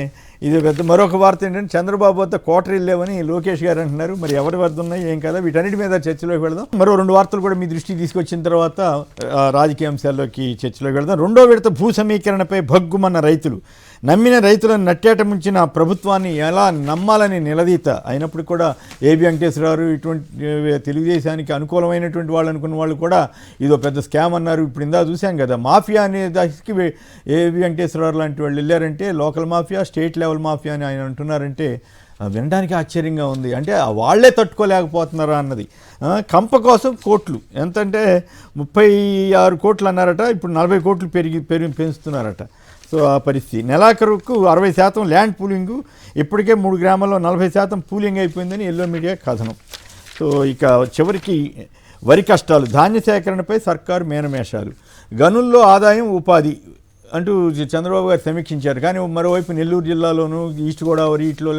ఇది పెద్ద. మరొక వార్త ఏంటంటే చంద్రబాబు వద్ద కోటరీలు లేవని లోకేష్ గారు అంటున్నారు. మరి ఎవరి వద్ద ఉన్నాయి ఏం కదా, వీటన్నిటి మీద చర్చలోకి వెళదాం. మరో 2 వార్తలు కూడా మీ దృష్టికి తీసుకొచ్చిన తర్వాత రాజకీయ అంశాల్లోకి చర్చలోకి వెళదాం. 2వ విడత భూ సమీకరణపై భగ్గుమన్న రైతులు, నమ్మిన రైతులను నట్టేట ముంచిన ప్రభుత్వాన్ని ఎలా నమ్మాలని నిలదీత అయినప్పుడు కూడా ఏబి వెంకటేశ్వరరావు ఇటువంటి తెలుగుదేశానికి అనుకూలమైనటువంటి వాళ్ళు అనుకున్న వాళ్ళు కూడా ఇదో పెద్ద స్కామ్ అన్నారు. ఇప్పుడు ఇందా చూసాం కదా, మాఫియా అనే దానికి ఏబి వెంకటేశ్వరరావు లాంటి వాళ్ళు వెళ్ళారంటే local mafia, state level mafia అని ఆయన అంటున్నారంటే వినడానికి ఆశ్చర్యంగా ఉంది. అంటే వాళ్ళే తట్టుకోలేకపోతున్నారా అన్నది. కంప కోసం కోట్లు ఎంతంటే 36 కోట్లు అన్నారట, ఇప్పుడు 40 కోట్లు పెంచుతున్నారట. సో ఆ పరిస్థితి. నెలాఖరుకు 60% ల్యాండ్ పూలింగు, ఇప్పటికే 3 గ్రామాల్లో 40% పూలింగ్ అయిపోయిందని ఎల్లో మీడియా కథనం. సో ఇక చివరికి వరి కష్టాలు, ధాన్య సేకరణపై సర్కారు మేనమేషాలు, గనుల్లో ఆదాయం ఉపాధి అంటూ చంద్రబాబు గారు సమీక్షించారు. కానీ మరోవైపు నెల్లూరు జిల్లాలోనూ ఈస్ట్ గోదావరి ఇట్లో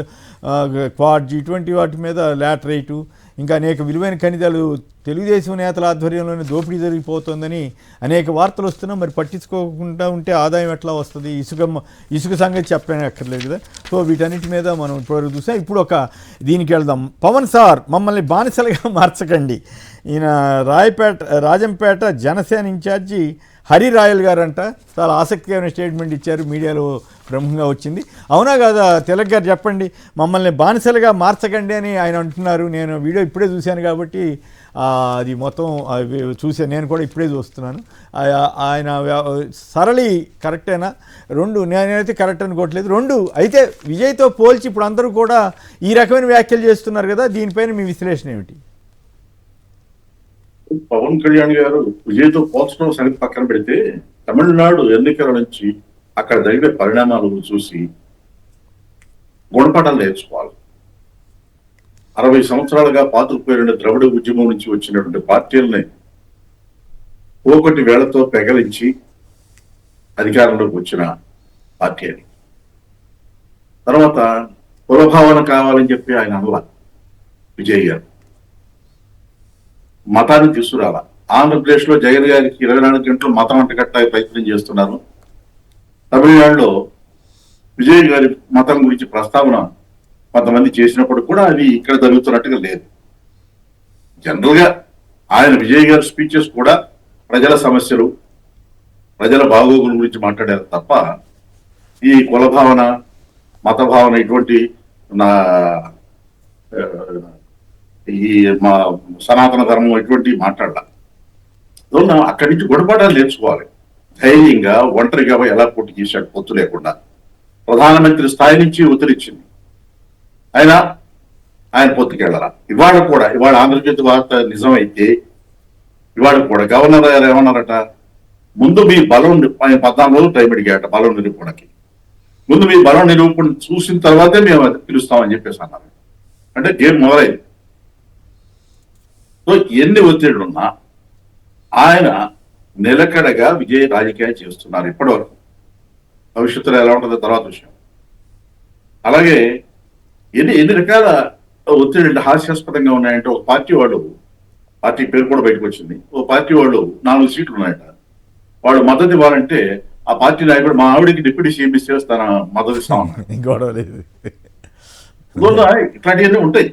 క్వాడ్జ్ ఇటువంటి వాటి మీద లాటరైటు ఇంకా అనేక విలువైన ఖనిజాలు తెలుగుదేశం నేతల ఆధ్వర్యంలోనే దోపిడీ జరిగిపోతుందని అనేక వార్తలు వస్తున్నా మరి పట్టించుకోకుండా ఉంటే ఆదాయం ఎట్లా వస్తుంది? ఇసుక సంగతి చెప్పనక్కర్లేదు కదా. సో వీటన్నిటి మీద మనం ఇప్పుడు చూసాం. ఇప్పుడు దీనికి వెళ్దాం. పవన్ సార్ మమ్మల్ని బానిసలుగా మార్చకండి. ఈయన రాజంపేట జనసేన ఇన్ఛార్జి హరి రాయల్ గారంట చాలా ఆసక్తికరమైన స్టేట్మెంట్ ఇచ్చారు, మీడియాలో ప్రముఖంగా వచ్చింది. అవునా కాదా తిలక్ గారు చెప్పండి, మమ్మల్ని బానిసలుగా మార్చకండి అని ఆయన అంటున్నారు. నేను వీడియో ఇప్పుడే చూశాను కాబట్టి అది మొత్తం చూశాను, నేను కూడా ఇప్పుడే చూస్తున్నాను. ఆయన సరళి కరెక్టేనా? 2 నేనైతే కరెక్ట్ అనుకోవట్లేదు. 2 అయితే విజయ్తో పోల్చి ఇప్పుడు అందరూ కూడా ఈ రకమైన వ్యాఖ్యలు చేస్తున్నారు కదా, దీనిపైన మీ విశ్లేషణ ఏమిటి? పవన్ కళ్యాణ్ గారు విజయ్తో పోల్చడం సంగతి పక్కన పెడితే, తమిళనాడు ఎన్నికల నుంచి అక్కడ జరిగిన పరిణామాలు చూసి గుణపాఠాలు నేర్చుకోవాలి. 60 సంవత్సరాలుగా పాతుకుపోయిన ద్రవిడ ఉద్యమం నుంచి వచ్చినటువంటి పార్టీలని ఒకటి వేళతో పెగలించి అధికారంలోకి వచ్చిన పార్టీ అని. తర్వాత పురభావన కావాలని చెప్పి ఆయన అనలా విజయ్ గారు, మతాన్ని తీసుకురాల. ఆంధ్రప్రదేశ్ లో జగన్ గారికి 24 గంటలు మతం అంటగట్టానికి ప్రయత్నం చేస్తున్నారు. తమిళనాడులో విజయ్ గారి మతం గురించి ప్రస్తావన కొంతమంది చేసినప్పుడు కూడా అది ఇక్కడ జరుగుతున్నట్టుగా లేదు. జనరల్ గా ఆయన విజయ్ గారి స్పీచెస్ కూడా ప్రజల సమస్యలు, ప్రజల బాగోగుల గురించి మాట్లాడారు తప్ప ఈ కుల భావన, మత భావన ఇటువంటి ఈ మా సనాతన ధర్మం ఇటువంటి మాట్లాడాల. అక్కడి నుంచి గుణపాఠాలు నేర్చుకోవాలి. ధైర్యంగా ఒంటరిగా ఎలా పోటీ చేశాడు పొత్తు లేకుండా. ప్రధానమంత్రి స్థాయి నుంచి ఒత్తిడిచ్చింది, ఆయన పొత్తుకెళ్ళరా. ఇవాళ ఆంధ్రజ్యోతి వార్త నిజమైతే ఇవాళ కూడా గవర్నర్ గారు ఏమన్నారట, ముందు మీ బలం 14 రోజులు టైం అడిగాట బలం నిరూపణకి. ముందు మీ బలం నిరూపణ చూసిన తర్వాతే మేము అది పిలుస్తామని చెప్పేసి అన్నారు. అంటే గేమ్ మొదలైంది. సో ఎన్ని ఒత్తిళ్లున్నా ఆయన నిలకడగా విజయ రాజకీయాలు చేస్తున్నారు ఇప్పటివరకు. భవిష్యత్తులో ఎలా ఉంటుందో తర్వాత విషయం. అలాగే ఎన్ని రకాల ఒత్తిడి హాస్యాస్పదంగా ఉన్నాయంటే, ఒక పార్టీ పేరు కూడా బయటకు వచ్చింది. ఓ పార్టీ వాళ్ళు 4 సీట్లు ఉన్నాయట. వాళ్ళు మద్దతు ఇవ్వాలంటే ఆ పార్టీ నాయకుడు మా ఆవిడికి డిప్యూటీ సీఎం ఇస్తే తన మద్దతు ఇస్తామన్నారు. ఇట్లాంటివన్నీ ఉంటాయి.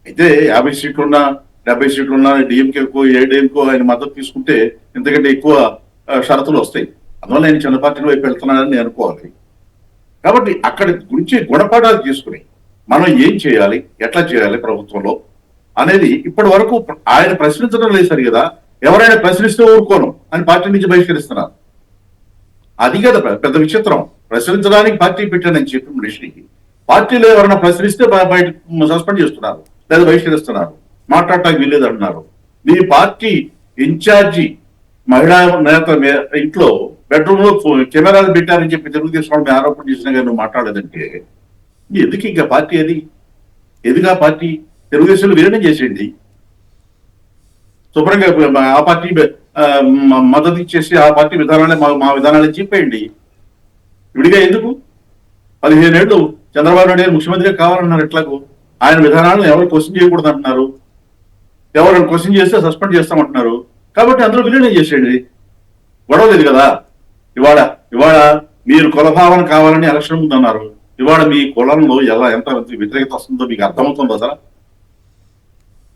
అయితే 50 సీట్లున్నా 70 సీట్లున్నా డిఎంకేకో ఏడీఎంకో ఆయన మద్దతు తీసుకుంటే ఇంతకంటే ఎక్కువ షరతులు వస్తాయి. అందువల్ల ఆయన చిన్న పార్టీల వైపు వెళ్తున్నాడని నేను అనుకోవాలి. కాబట్టి అక్కడి గురించి గుణపాఠాలు తీసుకుని మనం ఏం చేయాలి, ఎట్లా చేయాలి ప్రభుత్వంలో అనేది ఇప్పటి వరకు ఆయన ప్రశ్నించడం లేదు సరి కదా. ఎవరైనా ప్రశ్నిస్తే ఊరుకోను అని పార్టీ నుంచి బహిష్కరిస్తున్నారు. అది కదా పెద్ద విచిత్రం. ప్రశ్నించడానికి పార్టీ పెట్టానని చెప్పి మనిషికి పార్టీలో ఎవరైనా ప్రశ్నిస్తే బయట సస్పెండ్ చేస్తున్నారు లేదా బహిష్కరిస్తున్నారు, మాట్లాడటానికి వీల్లేదు అంటున్నారు. మీ పార్టీ ఇన్ఛార్జి మహిళా నేత ఇంట్లో బెడ్రూమ్ లో కెమెరాలు పెట్టారని చెప్పి తెలుగుదేశం వాళ్ళు ఆరోపణ చేసినా కానీ నువ్వు మాట్లాడదంటే ఎందుకు ఇంకా పార్టీ ఎదిగా పార్టీ తెలుగుదేశంలో విలీనం చేసేయండి. శుభ్రంగా ఆ పార్టీ మద్దతు ఇచ్చేసి ఆ పార్టీ విధానాలే మా విధానాలని చెప్పేయండి. విడిగా ఎందుకు? 15 ఏళ్ళు చంద్రబాబు నాయుడు గారు ముఖ్యమంత్రిగా కావాలన్నారు. ఎట్లాగో ఆయన విధానాలను ఎవరు క్వశ్చన్ చేయకూడదు అంటున్నారు. ఎవరైనా క్వశ్చన్ చేస్తే సస్పెండ్ చేస్తామంటున్నారు. కాబట్టి అందరూ విలీనం చేసేయండి, గొడవ లేదు కదా. ఇవాళ మీరు కులభావన కావాలని ఎలక్షన్ ముందు అన్నారు. ఇవాళ మీ కులంలో ఎంత వ్యతిరేకత వస్తుందో మీకు అర్థమవుతుందో అసలు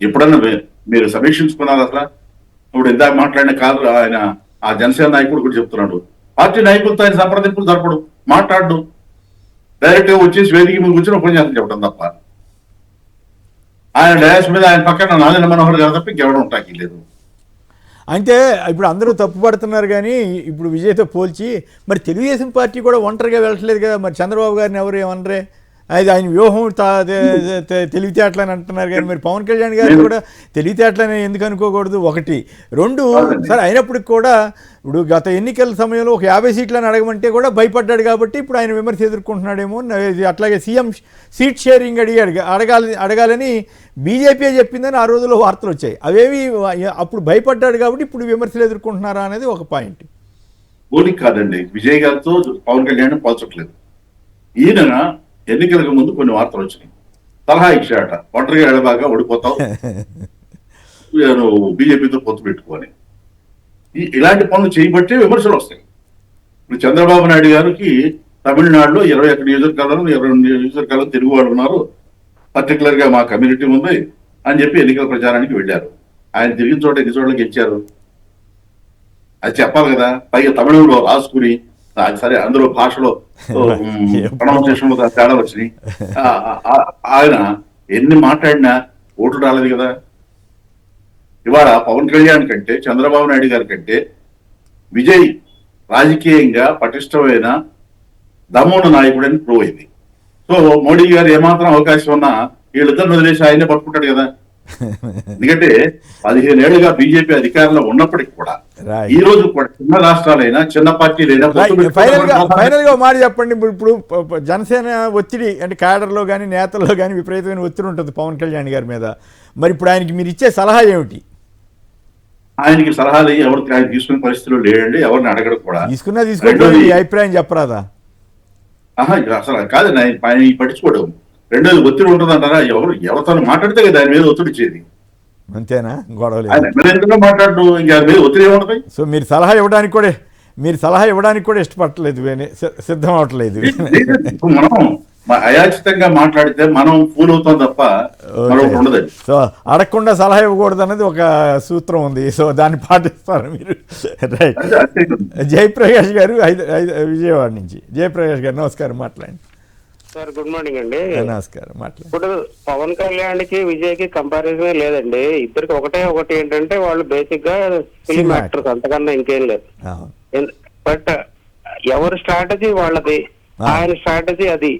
ఎప్పుడన్నా మీరు సమీక్షించుకున్నారు అసలు? ఇప్పుడు ఇందాక మాట్లాడిన కాదు ఆయన ఆ జనసేన నాయకుడు కూడా చెప్తున్నాడు, పార్టీ నాయకులతో ఆయన సంప్రదింపులు జరపడు, మాట్లాడు. డైరెక్ట్ గా వచ్చేసి వేదిక మీద కూర్చొని ఉపన్యాసం చెప్పడం తప్ప, ఆయన డయాస్ మీద ఆయన పక్కన నారాయణ మనోహర్ గారు తప్ప ఇంకెవడం ఉంటాకి లేదు. అంటే ఇప్పుడు అందరూ తప్పుపడుతున్నారు కానీ ఇప్పుడు విజయ్తో పోల్చి మరి తెలుగుదేశం పార్టీ కూడా ఒంటరిగా వెళ్ళట్లేదు కదా, మరి చంద్రబాబు గారిని ఎవరు ఏమనరే, అది ఆయన వ్యూహం తెలివితేటలని అంటున్నారు కానీ మరి పవన్ కళ్యాణ్ గారిని కూడా తెలివితేటలని ఎందుకు అనుకోకూడదు? ఒకటి. రెండు, సరే అయినప్పటికి కూడా ఇప్పుడు గత ఎన్నికల సమయంలో ఒక 50 సీట్లను అడగమంటే కూడా భయపడ్డాడు కాబట్టి ఇప్పుడు ఆయన విమర్శ ఎదుర్కొంటున్నాడేమో. అట్లాగే సీఎం సీట్ షేరింగ్ అడగాలని బీజేపీ చెప్పిందని ఆ రోజుల్లో వార్తలు వచ్చాయి. అవేవి అప్పుడు భయపడ్డాడు కాబట్టి ఇప్పుడు విమర్శలు ఎదుర్కొంటున్నారా అనేది ఒక పాయింట్. పోలిక కాదండి, విజయ్ గారితో పవన్ కళ్యాణ్ పోల్చట్లేదు. ఈయన ఎన్నికలకు ముందు కొన్ని వార్తలు వచ్చినాయి, సలహా ఇచ్చాట, ఒంటరిగా ఎడబాగా ఓడిపోతావు, నువ్వు బీజేపీతో పొత్తు పెట్టుకోని. ఇలాంటి పనులు చేయబట్టే విమర్శలు వస్తాయి. ఇప్పుడు చంద్రబాబు నాయుడు గారికి తమిళనాడులో 21 నియోజకవర్గాలను 22 నియోజకవర్గాలను తెలుగు వాళ్ళు ఉన్నారు, పర్టికులర్ గా మా కమ్యూనిటీ ఉంది అని చెప్పి ఎన్నికల ప్రచారానికి వెళ్ళారు. ఆయన తిరిగిన చోట ఎన్ని చోట్లకి ఇచ్చారు అది చెప్పాలి కదా. పైగా తమిళంలో రాసుకుని సరే అందులో భాషలో ప్రొనౌన్సియేషన్ తేడాలు వచ్చినాయి. ఆయన ఎన్ని మాట్లాడినా ఓట్లు రాలేదు కదా. ఇవాళ పవన్ కళ్యాణ్ కంటే చంద్రబాబు నాయుడు గారి కంటే విజయ్ రాజకీయంగా పటిష్టమైన దమ్మున్న నాయకుడని ప్రూవ్ అయింది. సో మోడీ గారు ఏమాత్రం అవకాశం ఉన్నా వీళ్ళిద్దరిని వదిలేసి ఆయనే పట్టుకుంటాడు కదా. ఎందుకంటే 15 ఏళ్లుగా బీజేపీ అధికారంలో ఉన్నప్పటికీ కూడా ఈ రోజు కూడా చిన్న రాష్ట్రాలైనా చిన్న పార్టీలైనా ఫైనల్ గా మాట చెప్పండి. ఇప్పుడు జనసేన ఒత్తిడి అంటే క్యాడర్లో కానీ నేతల్లో కానీ విపరీతమైన ఒత్తిడి ఉంటుంది పవన్ కళ్యాణ్ గారి మీద. మరి ఇప్పుడు ఆయనకి మీరు ఇచ్చే సలహా ఏమిటి? ఆయనకి సలహాలు ఎవరికి ఆయన తీసుకునే పరిస్థితుల్లో లేడండి, ఎవరిని అడగడం కూడా. తీసుకున్నది అభిప్రాయం చెప్పరాదా? అసలు కాదండి, ఆయన పట్టించుకోవడం. రెండోది ఒత్తిడి ఉంటుందంటారా? ఎవరితో మాట్లాడితే కదా ఆయన మీద ఒత్తిడి ఇచ్చేది. అంతేనా? గొడవలు మాట్లాడు ఇంకా మీద ఒత్తిడి ఏముంటుంది? సో మీరు సలహా ఇవ్వడానికి కూడా ఇష్టపడలేదు, సిద్ధం అవట్లేదు. మనం అయాచితంగా మాట్లాడితే మనం ఫూల్ అవుతాం తప్ప ఉండదండి. సో అడగకుండా సలహా ఇవ్వకూడదు అనేది ఒక సూత్రం ఉంది, సో దాన్ని పాటిస్తారు మీరు. రైట్. జయప్రకాష్ గారు విజయవాడ నుంచి. జయప్రకాష్ గారు నమస్కారం, మాట్లాడండి సార్. గుడ్ మార్నింగ్ అండి. నమస్కారం, మాట్లాడండి. ఇప్పుడు పవన్ కళ్యాణ్ కి విజయ్ కి కంపారిజన్ లేదండి. ఇద్దరికి ఒకటి ఏంటంటే వాళ్ళు బేసిక్ గా ఫిలిం యాక్టర్స్, అంతకన్నా ఇంకేం లేదు. బట్ ఎవరి స్ట్రాటజీ వాళ్ళది, ఆయన స్ట్రాటజీ అది,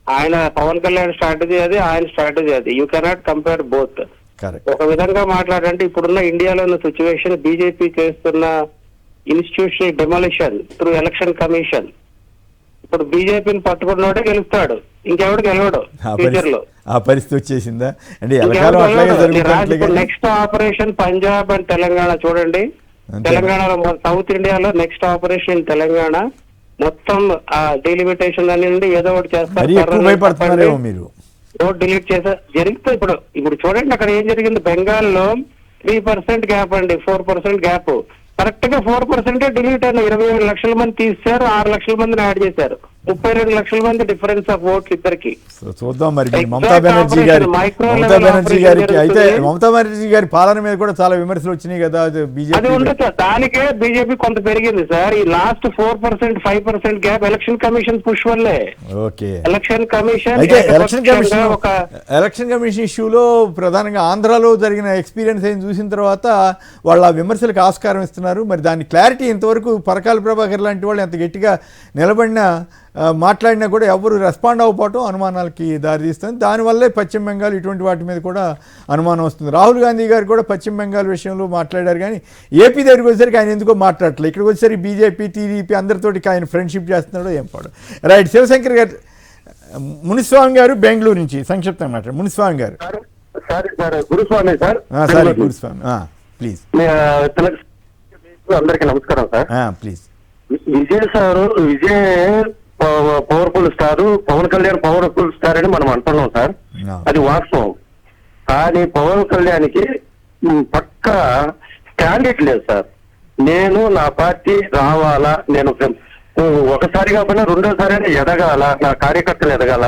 ఆయన పవన్ కళ్యాణ్ స్ట్రాటజీ అది, ఆయన స్ట్రాటజీ అది. You cannot compare both. ఒక విధంగా మాట్లాడంటే ఇప్పుడున్న ఇండియాలో ఉన్న సిచ్యువేషన్, బీజేపీ చేస్తున్న institution demolition through election commission. ఇప్పుడు బీజేపీని పట్టుకున్నోడే గెలుస్తాడు, ఇంకెవడు గెలవడు ఫ్యూచర్ లో. ఆ పరిస్థితి వచ్చేసిందా? Next operation Punjab and Telangana చూడండి. తెలంగాణలో సౌత్ ఇండియాలో నెక్స్ట్ ఆపరేషన్ తెలంగాణ మొత్తం డిలిమిటేషన్ అనేది ఏదో ఒకటి చేస్తారు. రోడ్ డిలీట్ చేసా జరిగితే ఇప్పుడు చూడండి అక్కడ ఏం జరిగింది. బెంగాల్లో 3% గ్యాప్ అండి, 4% గ్యాప్. కరెక్ట్ గా 4% డిలీట్ అయిన 27 లక్షల మంది తీశారు, 6 లక్షల మందిని యాడ్ చేశారు. 32 లక్షల మంది డిఫరెన్స్ ఆఫ్ ఓట్లు ఇద్దరికి. చూద్దాం మరి మమతా బెనర్జీ గారికి అయితే మమతా బెనర్జీ గారి పాలన మీద కూడా చాలా విమర్శలు వచ్చినాయి కదా. అది ఉండదు, దానికే బీజేపీ కొంత పెరిగింది సార్. ఈ last 4%, 5% gap election commission push వల్లే. ఓకే. ఎలక్షన్ కమిషన్ ఇష్యూలో ప్రధానంగా ఆంధ్రాలో జరిగిన ఎక్స్పీరియన్స్ అయిన చూసిన తర్వాత వాళ్ళ విమర్శలకు ఆస్కారం ఇస్తున్నారు. మరి దాని క్లారిటీ ఇంతవరకు పరకాల ప్రభాకర్ లాంటి వాళ్ళు ఎంత గట్టిగా నిలబడినా మాట్లాడినా కూడా ఎవరు రెస్పాండ్ అవ్వకపోవటం అనుమానాలకి దారితీస్తుంది. దానివల్లే పశ్చిమ బెంగాల్ ఇటువంటి వాటి మీద కూడా అనుమానం వస్తుంది. రాహుల్ గాంధీ గారు కూడా పశ్చిమ బెంగాల్ విషయంలో మాట్లాడారు కానీ ఏపీ దగ్గరికి వచ్చేసరికి ఆయన ఎందుకో మాట్లాడట్లేదు. ఇక్కడికి వచ్చేసరికి బీజేపీ, టీడీపీ అందరితోటి ఆయన ఫ్రెండ్షిప్ చేస్తున్నాడో ఏం పాడు. రైట్. శివశంకర్ గారు, మునిస్వామి గారు బెంగళూరు నుంచి సంక్షిప్తంగా మాట్లాడు. Muniswamy garu. Guruswamy sir. Sorry Guruswamy, please. అందరికి నమస్కారం sir. Please. Vijay powerful star, Pawan Kalyan powerful star అని మనం అంటున్నాం సార్, అది వాస్తవం. కానీ పవన్ కళ్యాణ్ కి పక్క క్యాండిడేట్ లేదు సార్. నేను నా పార్టీ రావాలా, నేను ఒకసారి కాకుండా రెండోసారి అయినా ఎదగాల, నా కార్యకర్తలు ఎదగాల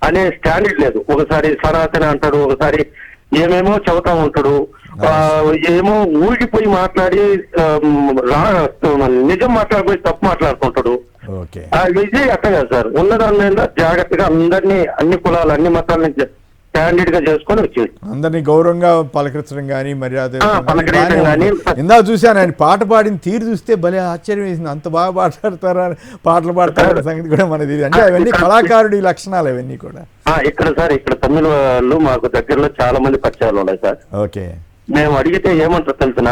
అనే స్టాండర్డ్ లేదు. ఒకసారి సనాతన అంటాడు, ఒకసారి ఏమేమో చెబుతా ఉంటాడు, ఏమో ఊగిపోయి మాట్లాడి నిజం మాట్లాడిపోయి తప్పు మాట్లాడుతుంటాడు. ఓకే. విజయ్ అట్ట కాదు సార్, ఉన్నదాని మీద జాగ్రత్తగా అందరినీ, అన్ని కులాలు, అన్ని మతాలని క్యాండిడేట్ గా చేసుకొని వచ్చింది. అందరినీ గౌరవంగా పలకరించడం కానీ, మర్యాద పలకరించడం కానీ. ఇందా చూశాను ఆయన పాట పాడిన తీరు చూస్తే భలే ఆశ్చర్యం వేసింది. అంత బాగా పాడతారా, పాటలు పాడతారా సంగతి కూడా మనది. అంటే అవన్నీ కళాకారుడి లక్షణాలు అవన్నీ కూడా. ఇక్కడ సార్, ఇక్కడ తమిళ వాళ్ళు మాకు దగ్గరలో చాలా మంది పరిచయాలు ఉన్నాయి సార్. ఓకే. మేము అడిగితే ఏమంటారు తెలిసినా,